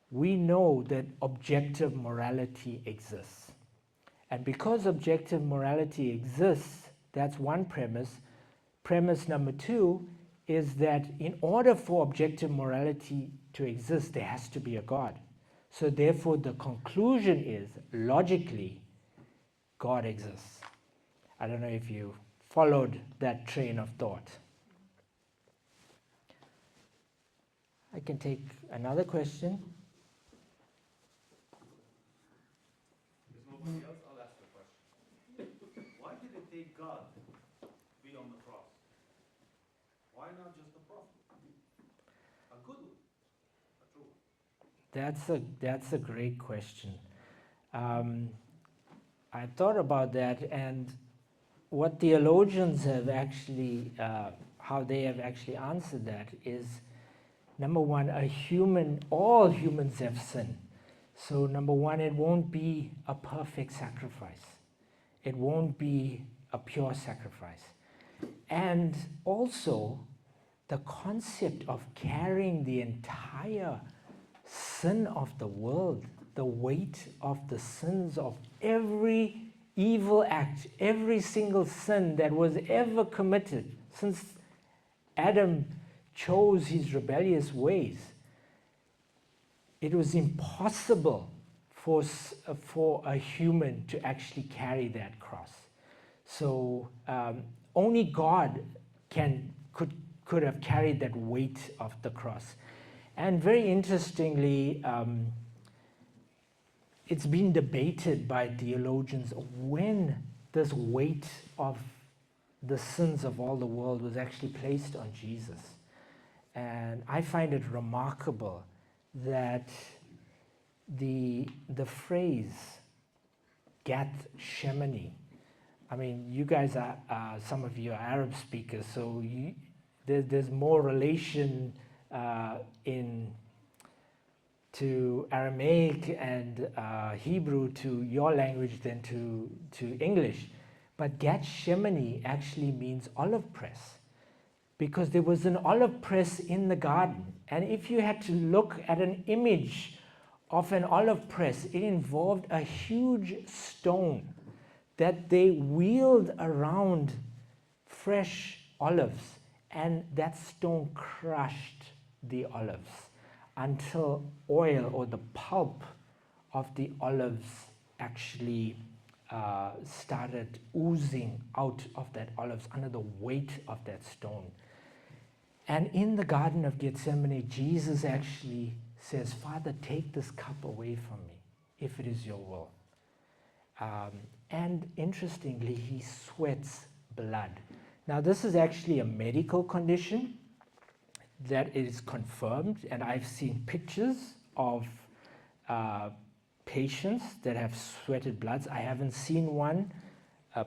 we know that objective morality exists. And because objective morality exists, that's one premise. Premise number two is that in order for objective morality to exist, there has to be a God. So therefore, the conclusion is, logically, God exists. I don't know if you followed that train of thought. I can take another question. There's nobody else? I'll ask the question. Why did it take God to be on the cross? Why not just a prophet? A good one, a true one. That's a great question. I thought about that, and what theologians have actually, how they have actually answered that is, number one, all humans have sinned. So number one, it won't be a perfect sacrifice. It won't be a pure sacrifice. And also, the concept of carrying the entire sin of the world, the weight of the sins of every evil act, every single sin that was ever committed since Adam chose his rebellious ways. It was impossible for a human to actually carry that cross. So only God could have carried that weight of the cross. And very interestingly, it's been debated by theologians when this weight of the sins of all the world was actually placed on Jesus. And I find it remarkable that the phrase Gath Shemini, I mean, you guys are, some of you are Arab speakers, so there's more relation to Aramaic and Hebrew to your language than to English. But Gath Shemini actually means olive press, because there was an olive press in the garden. And if you had to look at an image of an olive press, it involved a huge stone that they wheeled around fresh olives, and that stone crushed the olives until oil, or the pulp of the olives, actually started oozing out of that olives under the weight of that stone. And in the Garden of Gethsemane, Jesus actually says, Father, take this cup away from me, if it is your will. And interestingly, he sweats blood. Now, this is actually a medical condition that is confirmed, and I've seen pictures of patients that have sweated bloods. I haven't seen one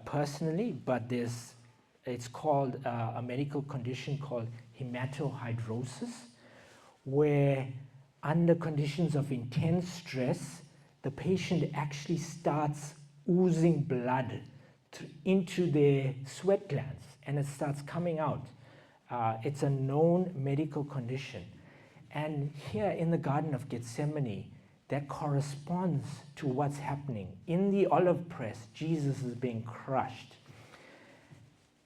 personally, but it's called a medical condition called hematohidrosis, where under conditions of intense stress, the patient actually starts oozing blood into their sweat glands, and it starts coming out. It's a known medical condition. And here in the Garden of Gethsemane, that corresponds to what's happening. In the olive press, Jesus is being crushed.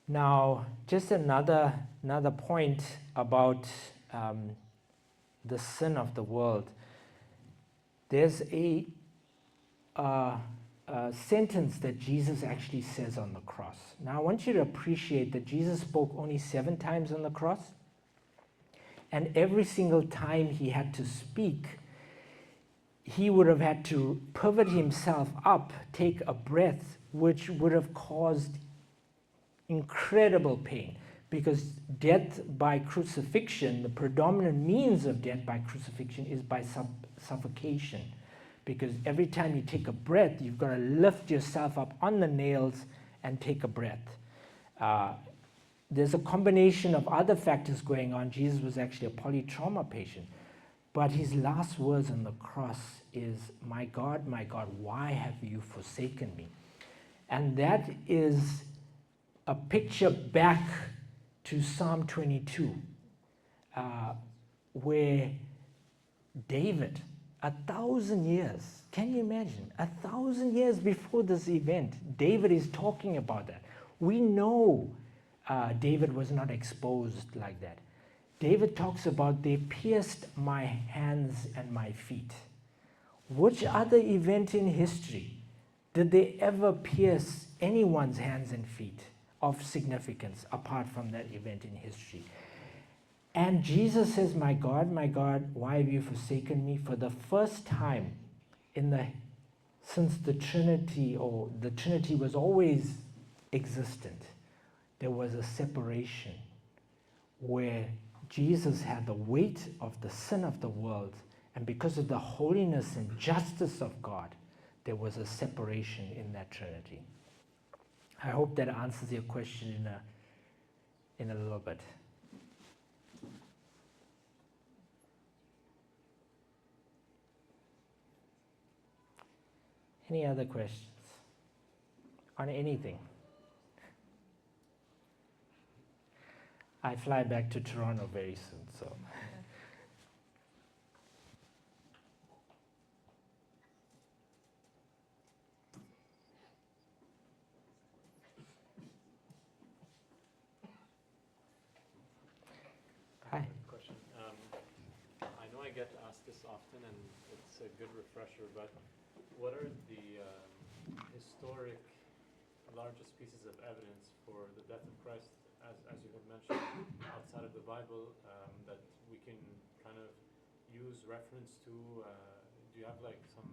Now, just another point about the sin of the world. There's a sentence that Jesus actually says on the cross. Now, I want you to appreciate that Jesus spoke only 7 times on the cross, and every single time he had to speak, he would have had to pivot himself up, take a breath, which would have caused incredible pain, because death by crucifixion, the predominant means of death by crucifixion is by suffocation, because every time you take a breath, you've got to lift yourself up on the nails and take a breath. There's a combination of other factors going on. Jesus was actually a polytrauma patient, but his last words on the cross is, my God, why have you forsaken me?" And that is a picture back to Psalm 22, where David, 1,000 years, can you imagine? 1,000 years before this event, David is talking about that. We know David was not exposed like that. David talks about, "They pierced my hands and my feet." Which other event in history did they ever pierce anyone's hands and feet of significance apart from that event in history? And Jesus says, my God, why have you forsaken me?" For the first time since the Trinity, or the Trinity was always existent, there was a separation where Jesus had the weight of the sin of the world, and because of the holiness and justice of God, there was a separation in that Trinity. I hope that answers your question in a little bit. Any other questions on anything? I fly back to Toronto very soon, so. Hi. Question. I know I get asked this often, and it's a good refresher, but what are the historic largest pieces of evidence for the death of Christ, as you had mentioned, outside of the Bible, that we can kind of use reference to? Do you have like some,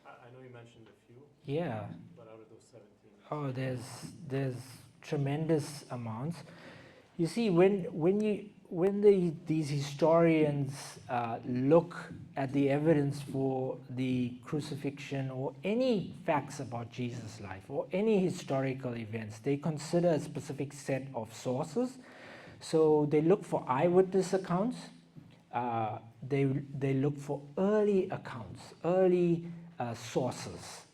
I know you mentioned a few. Yeah. But out of those 17. Oh, there's tremendous amounts. You see, when these historians look at the evidence for the crucifixion, or any facts about Jesus' life, or any historical events, they consider a specific set of sources. So they look for eyewitness accounts. They look for early accounts, early sources.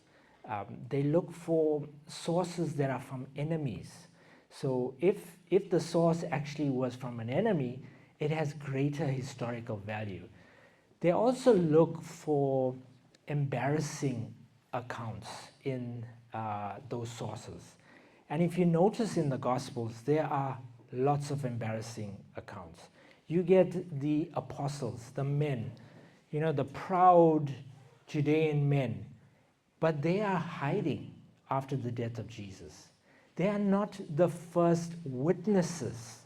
They look for sources that are from enemies. So if the source actually was from an enemy, it has greater historical value. They also look for embarrassing accounts in those sources. And if you notice in the Gospels, there are lots of embarrassing accounts. You get the apostles, the men, the proud Judean men, but they are hiding after the death of Jesus. They are not the first witnesses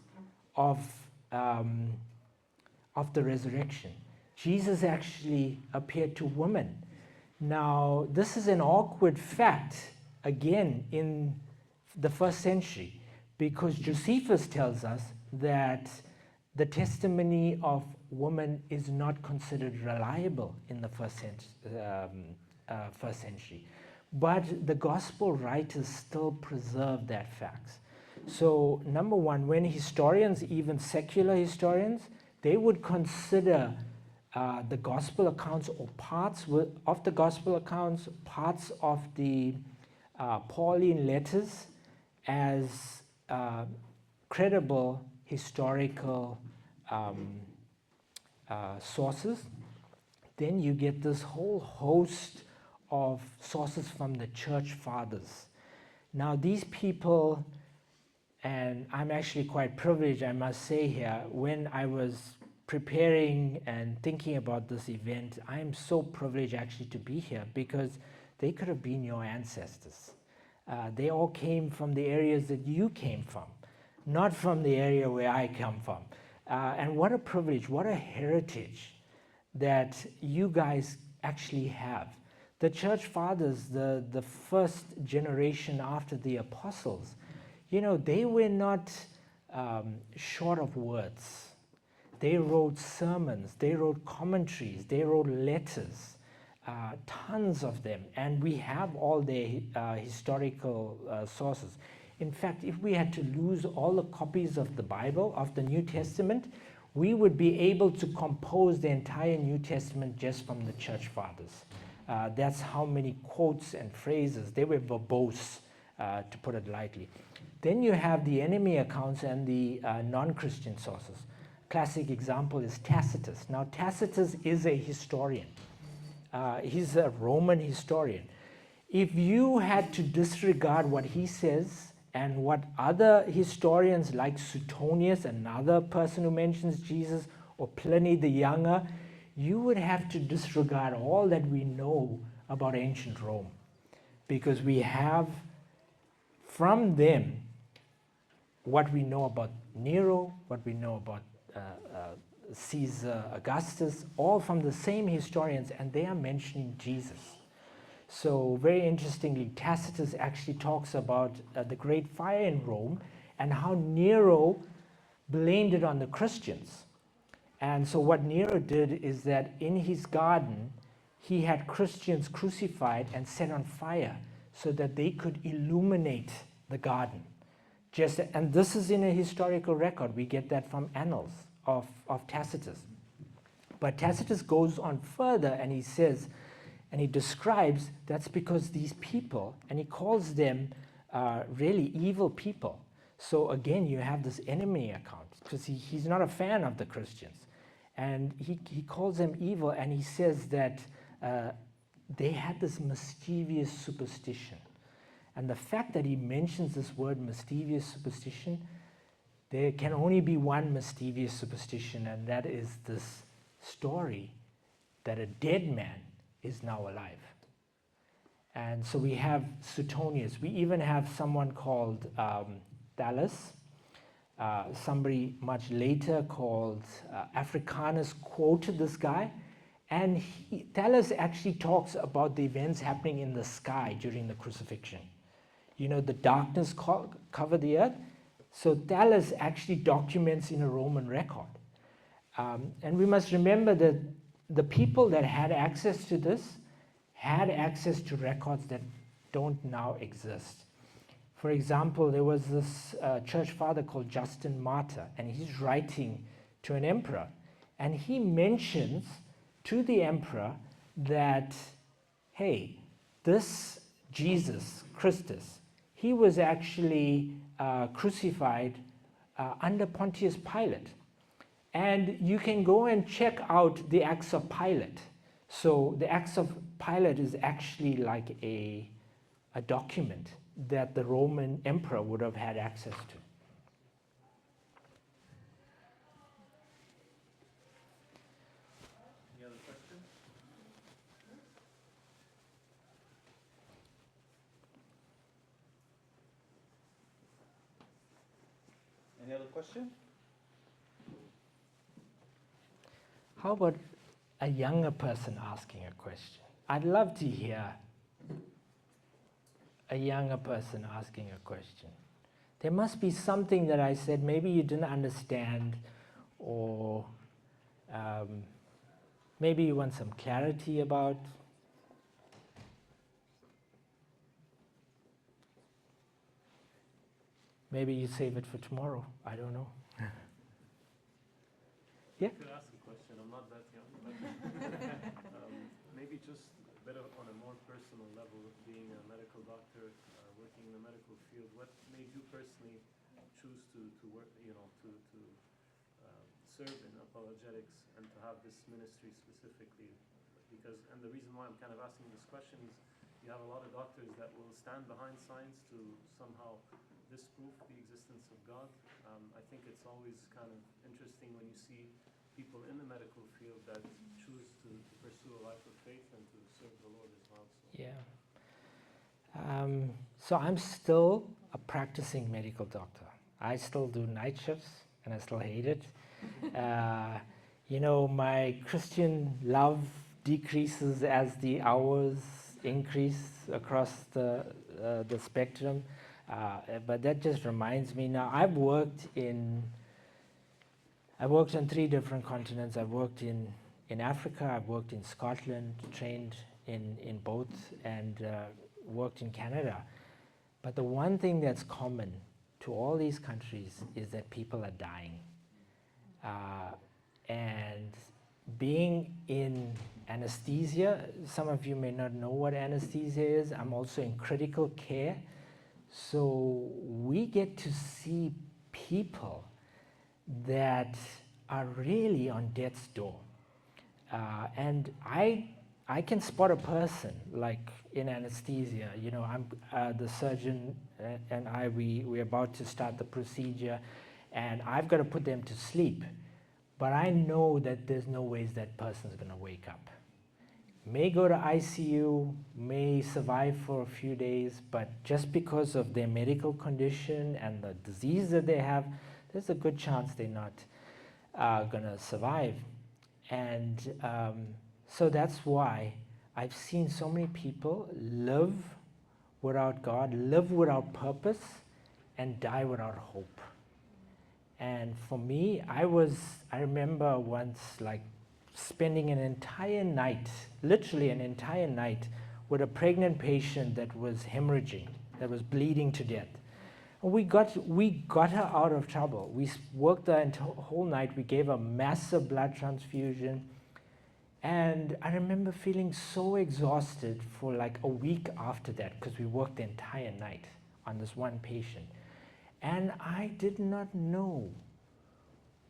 of the resurrection. Jesus actually appeared to women. Now, this is an awkward fact, again, in the first century, because Josephus tells us that the testimony of women is not considered reliable in the first century. But the gospel writers still preserve that fact. So, number one, when historians, even secular historians, they would consider the gospel accounts, or parts of the gospel accounts, parts of the Pauline letters, as credible historical sources. Then you get this whole host of sources from the church fathers. Now, these people, and I'm actually quite privileged, I must say here, when I was preparing and thinking about this event, I'm so privileged actually to be here, because They could have been your ancestors. They all came from the areas that you came from, not from the area where I come from. And what a privilege, what a heritage that you guys actually have. The church fathers, the first generation after the apostles, you know, they were not short of words. They wrote sermons, they wrote commentaries, they wrote letters, tons of them, and we have all their historical sources. In fact, if we had to lose all the copies of the Bible, of the New Testament, we would be able to compose the entire New Testament just from the church fathers. That's how many quotes and phrases. They were verbose, to put it lightly. Then you have the enemy accounts and the non-Christian sources. Classic example is Tacitus. Now, Tacitus is a historian. He's a Roman historian. If you had to disregard what he says and what other historians like Suetonius, another person who mentions Jesus, or Pliny the Younger, you would have to disregard all that we know about ancient Rome, because we have from them what we know about Nero, what we know about Caesar Augustus, all from the same historians, and they are mentioning Jesus. So very interestingly, Tacitus actually talks about the great fire in Rome and how Nero blamed it on the Christians. And so what Nero did is that in his garden, he had Christians crucified and set on fire so that they could illuminate the garden. And this is in a historical record. We get that from annals of Tacitus. But Tacitus goes on further and he says, and he describes that's because these people, and he calls them really evil people. So again, you have this enemy account, because he's not a fan of the Christians. And he calls them evil, and he says that they had this mischievous superstition. And the fact that he mentions this word mischievous superstition, there can only be one mischievous superstition, and that is this story that a dead man is now alive. And so we have Suetonius. We even have someone called Thales, somebody much later called Africanus quoted this guy, and Thales actually talks about the events happening in the sky during the crucifixion. You know, the darkness covered the earth. So Thales actually documents in a Roman record. And we must remember that the people that had access to this had access to records that don't now exist. For example, there was this church father called Justin Martyr, and he's writing to an emperor. And he mentions to the emperor that, hey, this Jesus, Christus, he was actually crucified under Pontius Pilate. And you can go and check out the Acts of Pilate. So the Acts of Pilate is actually like a document that the Roman emperor would have had access to. Any other questions? Any other question? How about a younger person asking a question? I'd love to hear a younger person asking a question. There must be something that I said maybe you didn't understand, or maybe you want some clarity about. Maybe you save it for tomorrow. I don't know. Yeah? I could ask a question. I'm not that young, but maybe just a bit on a more personal level, being a medical doctor, working in the medical field. What made you personally choose to work, to serve in apologetics and to have this ministry specifically? Because, and the reason why I'm kind of asking this question is you have a lot of doctors that will stand behind science to somehow disprove the existence of God. I think it's always kind of interesting when you see people in the medical field that choose to pursue a life of faith and to serve the Lord as well. So. Yeah. So I'm still a practicing medical doctor. I still do night shifts, and I still hate it. My Christian love decreases as the hours increase across the spectrum. But that just reminds me now. I've worked on 3 different continents. I've worked in Africa. I've worked in Scotland, trained in both, and worked in Canada. But the one thing that's common to all these countries is that people are dying. And being in anesthesia, some of you may not know what anesthesia is. I'm also in critical care. So we get to see people that are really on death's door. And I can spot a person like in anesthesia. I'm the surgeon and we're about to start the procedure, and I've got to put them to sleep. But I know that there's no ways that person's going to wake up. May go to ICU, may survive for a few days, but just because of their medical condition and the disease that they have, there's a good chance they're not going to survive. And so that's why I've seen so many people live without God, live without purpose, and die without hope. And for me, I remember once like spending an entire night, literally an entire night, with a pregnant patient that was hemorrhaging, that was bleeding to death. And we got her out of trouble. We worked the whole night. We gave her massive blood transfusion. And I remember feeling so exhausted for like a week after that, because we worked the entire night on this one patient. And I did not know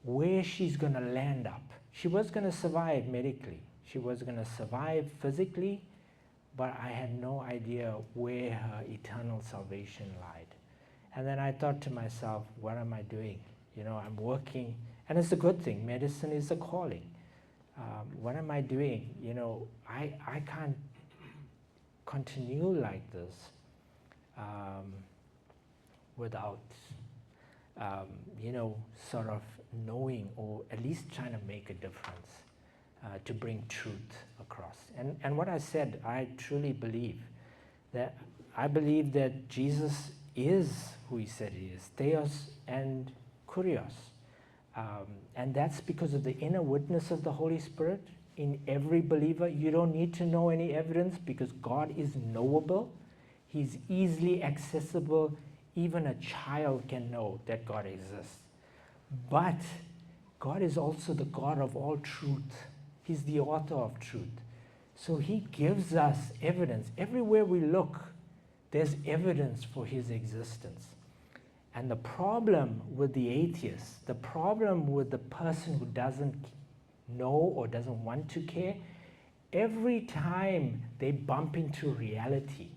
where she's going to land up. She was going to survive medically. She was going to survive physically, but I had no idea where her eternal salvation lied. And then I thought to myself, what am I doing? I'm working, and it's a good thing. Medicine is a calling. What am I doing? I can't continue like this without, sort of knowing, or at least trying to make a difference, to bring truth across. And what I said, I truly believe that Jesus is who he said he is, Theos and Kurios. And that's because of the inner witness of the Holy Spirit in every believer. You don't need to know any evidence, because God is knowable. He's easily accessible. Even a child can know that God exists. But God is also the God of all truth. He's the author of truth. So he gives us evidence. Everywhere we look, there's evidence for his existence. And the problem with the atheist, the problem with the person who doesn't know or doesn't want to care, every time they bump into reality,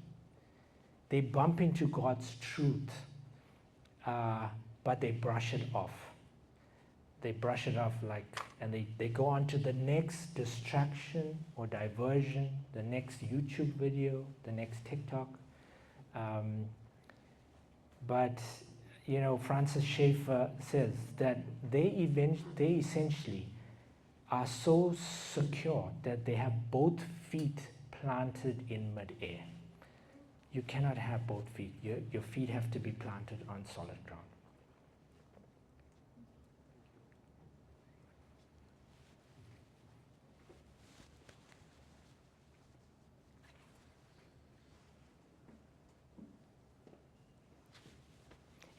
they bump into God's truth, but they brush it off. They brush it off and they go on to the next distraction or diversion, the next YouTube video, the next TikTok. But Francis Schaeffer says that they essentially are so secure that they have both feet planted in midair. You cannot have both feet. Your feet have to be planted on solid ground.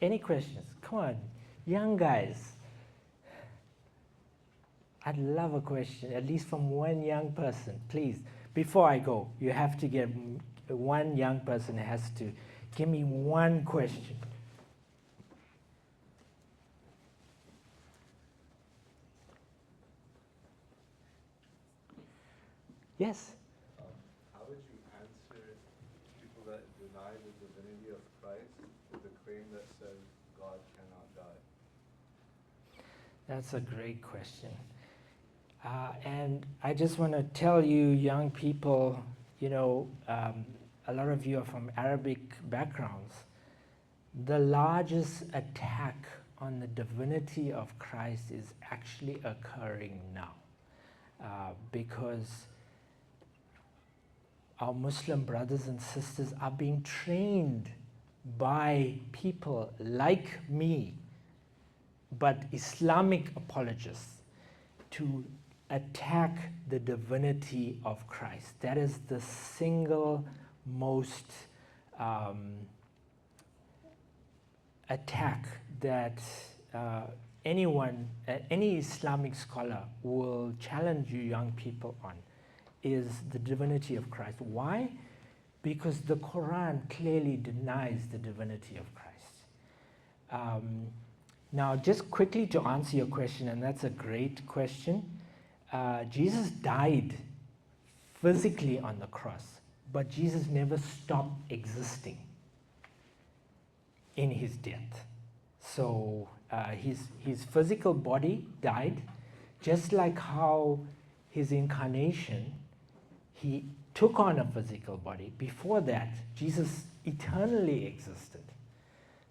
Any questions? Come on, young guys. I'd love a question, at least from one young person. Please, before I go, you have to get one young person has to give me one question. Yes? How would you answer people that deny the divinity of Christ with the claim that says God cannot die? That's a great question. And I just want to tell you, young people, a lot of you are from Arabic backgrounds, the largest attack on the divinity of Christ is actually occurring now, because our Muslim brothers and sisters are being trained by people like me, but Islamic apologists, to attack the divinity of Christ. That is the single most attack that anyone, any Islamic scholar will challenge you young people on, is the divinity of Christ. Why? Because the Quran clearly denies the divinity of Christ. Now, just quickly to answer your question, and that's a great question, Jesus died physically on the cross, but Jesus never stopped existing in his death. So his physical body died, just like how his incarnation, he took on a physical body. Before that, Jesus eternally existed.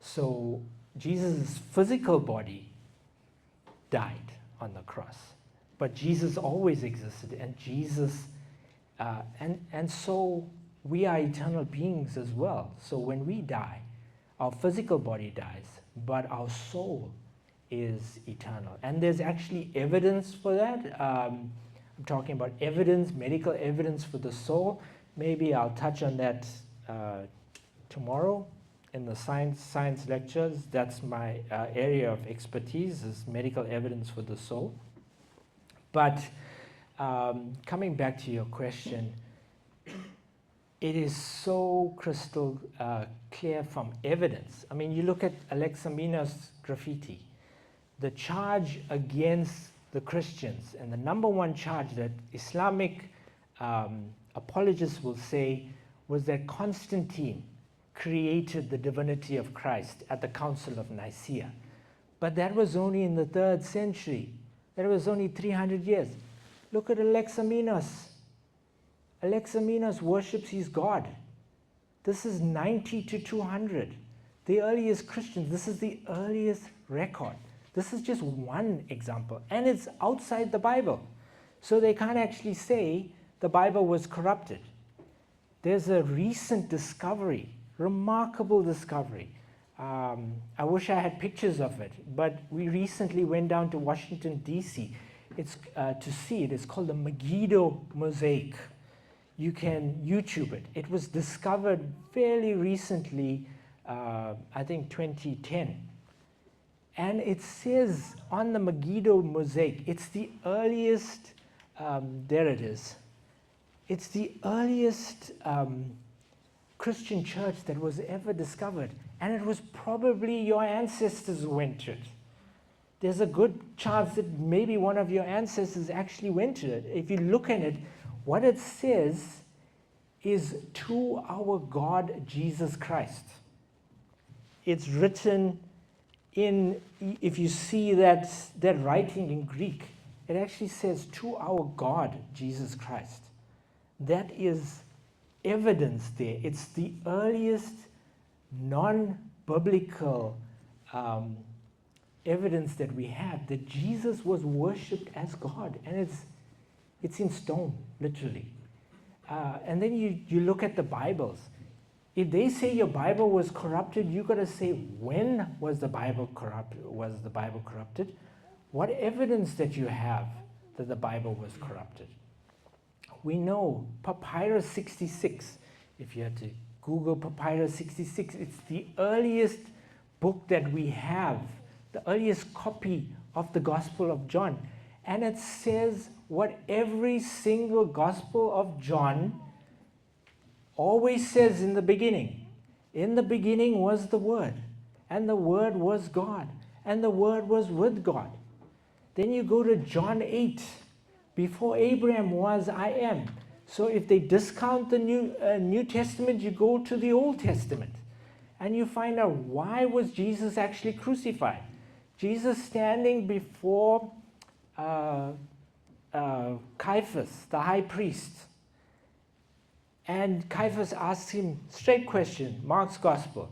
So Jesus' physical body died on the cross, but Jesus always existed, and Jesus, and so we are eternal beings as well. So when we die, our physical body dies, but our soul is eternal. And there's actually evidence for that. I'm talking about evidence, medical evidence for the soul. Maybe I'll touch on that tomorrow in the science lectures. That's my area of expertise, is medical evidence for the soul. But coming back to your question, it is so crystal clear from evidence. I mean, you look at Alexamina's graffiti, the charge against the Christians, and the number one charge that Islamic apologists will say was that Constantine created the divinity of Christ at the Council of Nicaea. But that was only in the 3rd century. That was only 300 years. Look at Alexamenos. Alexamenos worships his God. This is 90 to 200. The earliest Christians, this is the earliest record. This is just one example, and it's outside the Bible. So they can't actually say the Bible was corrupted. There's a recent discovery, remarkable discovery. I wish I had pictures of it, but we recently went down to Washington, D.C. It's to see it. It's called the Megiddo Mosaic. You can YouTube it. It was discovered fairly recently, I think 2010. And it says on the Megiddo Mosaic, it's the earliest, there it is. It's the earliest Christian church that was ever discovered. And it was probably your ancestors who went to it. There's a good chance that maybe one of your ancestors actually went to it. If you look at it, what it says is, to our God Jesus Christ. It's written in, if you see that writing in Greek, it actually says, to our God Jesus Christ. That is evidence there. It's the earliest non-biblical evidence that we have that Jesus was worshipped as God, and it's in stone, literally. And then you look at the Bibles. If they say your Bible was corrupted, you got to say, when was the Bible corrupted? Was the Bible corrupted? What evidence that you have that the Bible was corrupted? We know Papyrus 66. If you had to Google Papyrus 66, it's the earliest book that we have, the earliest copy of the Gospel of John. And it says what every single Gospel of John always says in the beginning. In the beginning was the Word, and the Word was God, and the Word was with God. Then you go to John 8. Before Abraham was, I am. So if they discount the New Testament, you go to the Old Testament. And you find out, why was Jesus actually crucified? Jesus standing before Caiaphas, the high priest. And Caiaphas asks him, straight question, Mark's Gospel,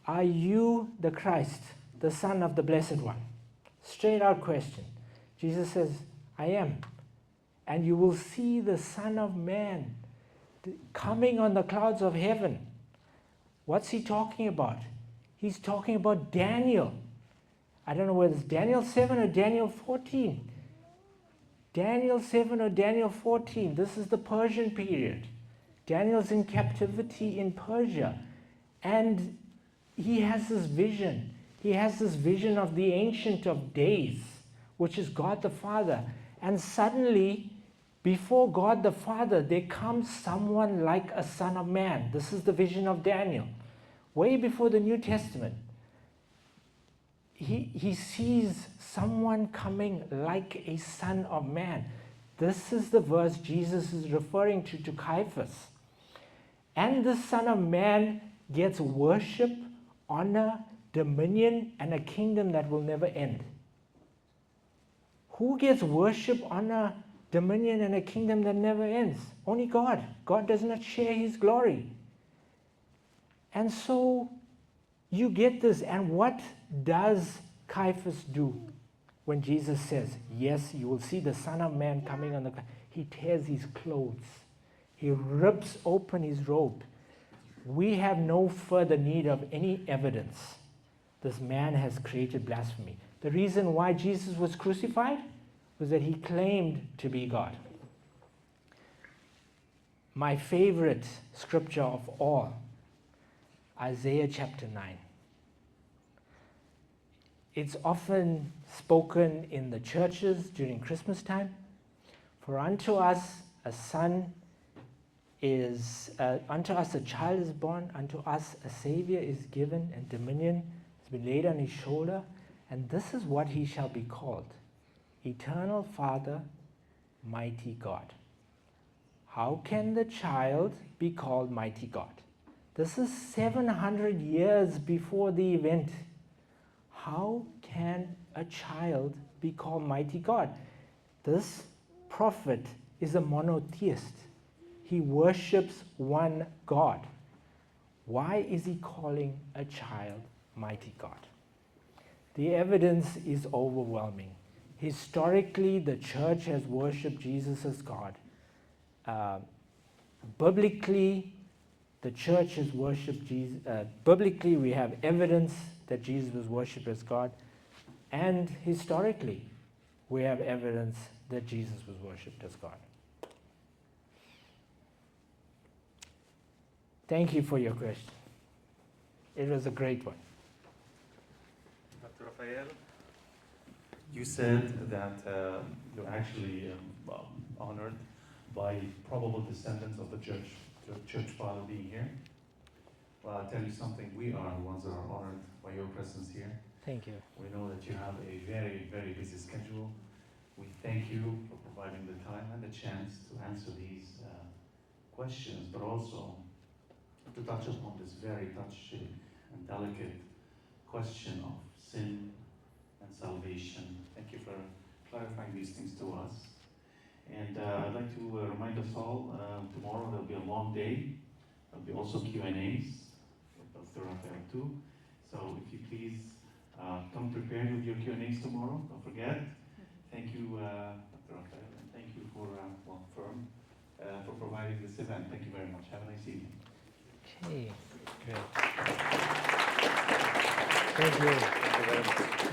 are you the Christ, the Son of the Blessed One? Straight out question. Jesus says, I am. And you will see the Son of Man coming on the clouds of heaven. What's he talking about? He's talking about Daniel. I don't know whether it's Daniel 7 or Daniel 14. Daniel 7 or Daniel 14. This is the Persian period. Daniel's in captivity in Persia. And he has this vision. He has this vision of the Ancient of Days, which is God the Father. And suddenly, before God the Father, there comes someone like a Son of Man. This is the vision of Daniel. Way before the New Testament. He sees someone coming like a Son of Man. This is the verse Jesus is referring to Caiaphas. And the Son of Man gets worship, honor, dominion, and a kingdom that will never end. Who gets worship, honor, dominion, and a kingdom that never ends? Only God. God does not share his glory. And so you get this. And what does Caiaphas do when Jesus says, yes, you will see the Son of Man coming on the cloud? He tears his clothes. He rips open his robe. We have no further need of any evidence. This man has created blasphemy. The reason why Jesus was crucified was that he claimed to be God. My favorite scripture of all, Isaiah chapter 9. It's often spoken in the churches during Christmas time. For unto us a son is, unto us a child is born, unto us a Savior is given, and dominion has been laid on his shoulder. And this is what he shall be called: Eternal Father, Mighty God. How can the child be called Mighty God? This is 700 years before the event. How can a child be called Mighty God? This prophet is a monotheist. He worships one God. Why is he calling a child Mighty God? The evidence is overwhelming. Historically, the church has worshipped Jesus as God. Biblically, the church has worshipped Jesus. Biblically, we have evidence that Jesus was worshipped as God. And historically, we have evidence that Jesus was worshipped as God. Thank you for your question. It was a great one. Dr. Raphael, you said that you're actually honored by probable descendants of the church father being here. Well, I'll tell you something, we are the ones that are honored by your presence here. Thank you. We know that you have a very, very busy schedule. We thank you for providing the time and the chance to answer these questions, but also to touch upon this very touchy and delicate question of sin and salvation. Thank you for clarifying these things to us. And I'd like to remind us all, tomorrow there'll be a long day. There'll be also Q&As with Dr. Raphael too. So if you please come prepared with your Q&As tomorrow, don't forget. Thank you, Dr. Raphael, and thank you for providing this event. Thank you very much. Have a nice evening. Okay, great. Thank you. Thank you very much.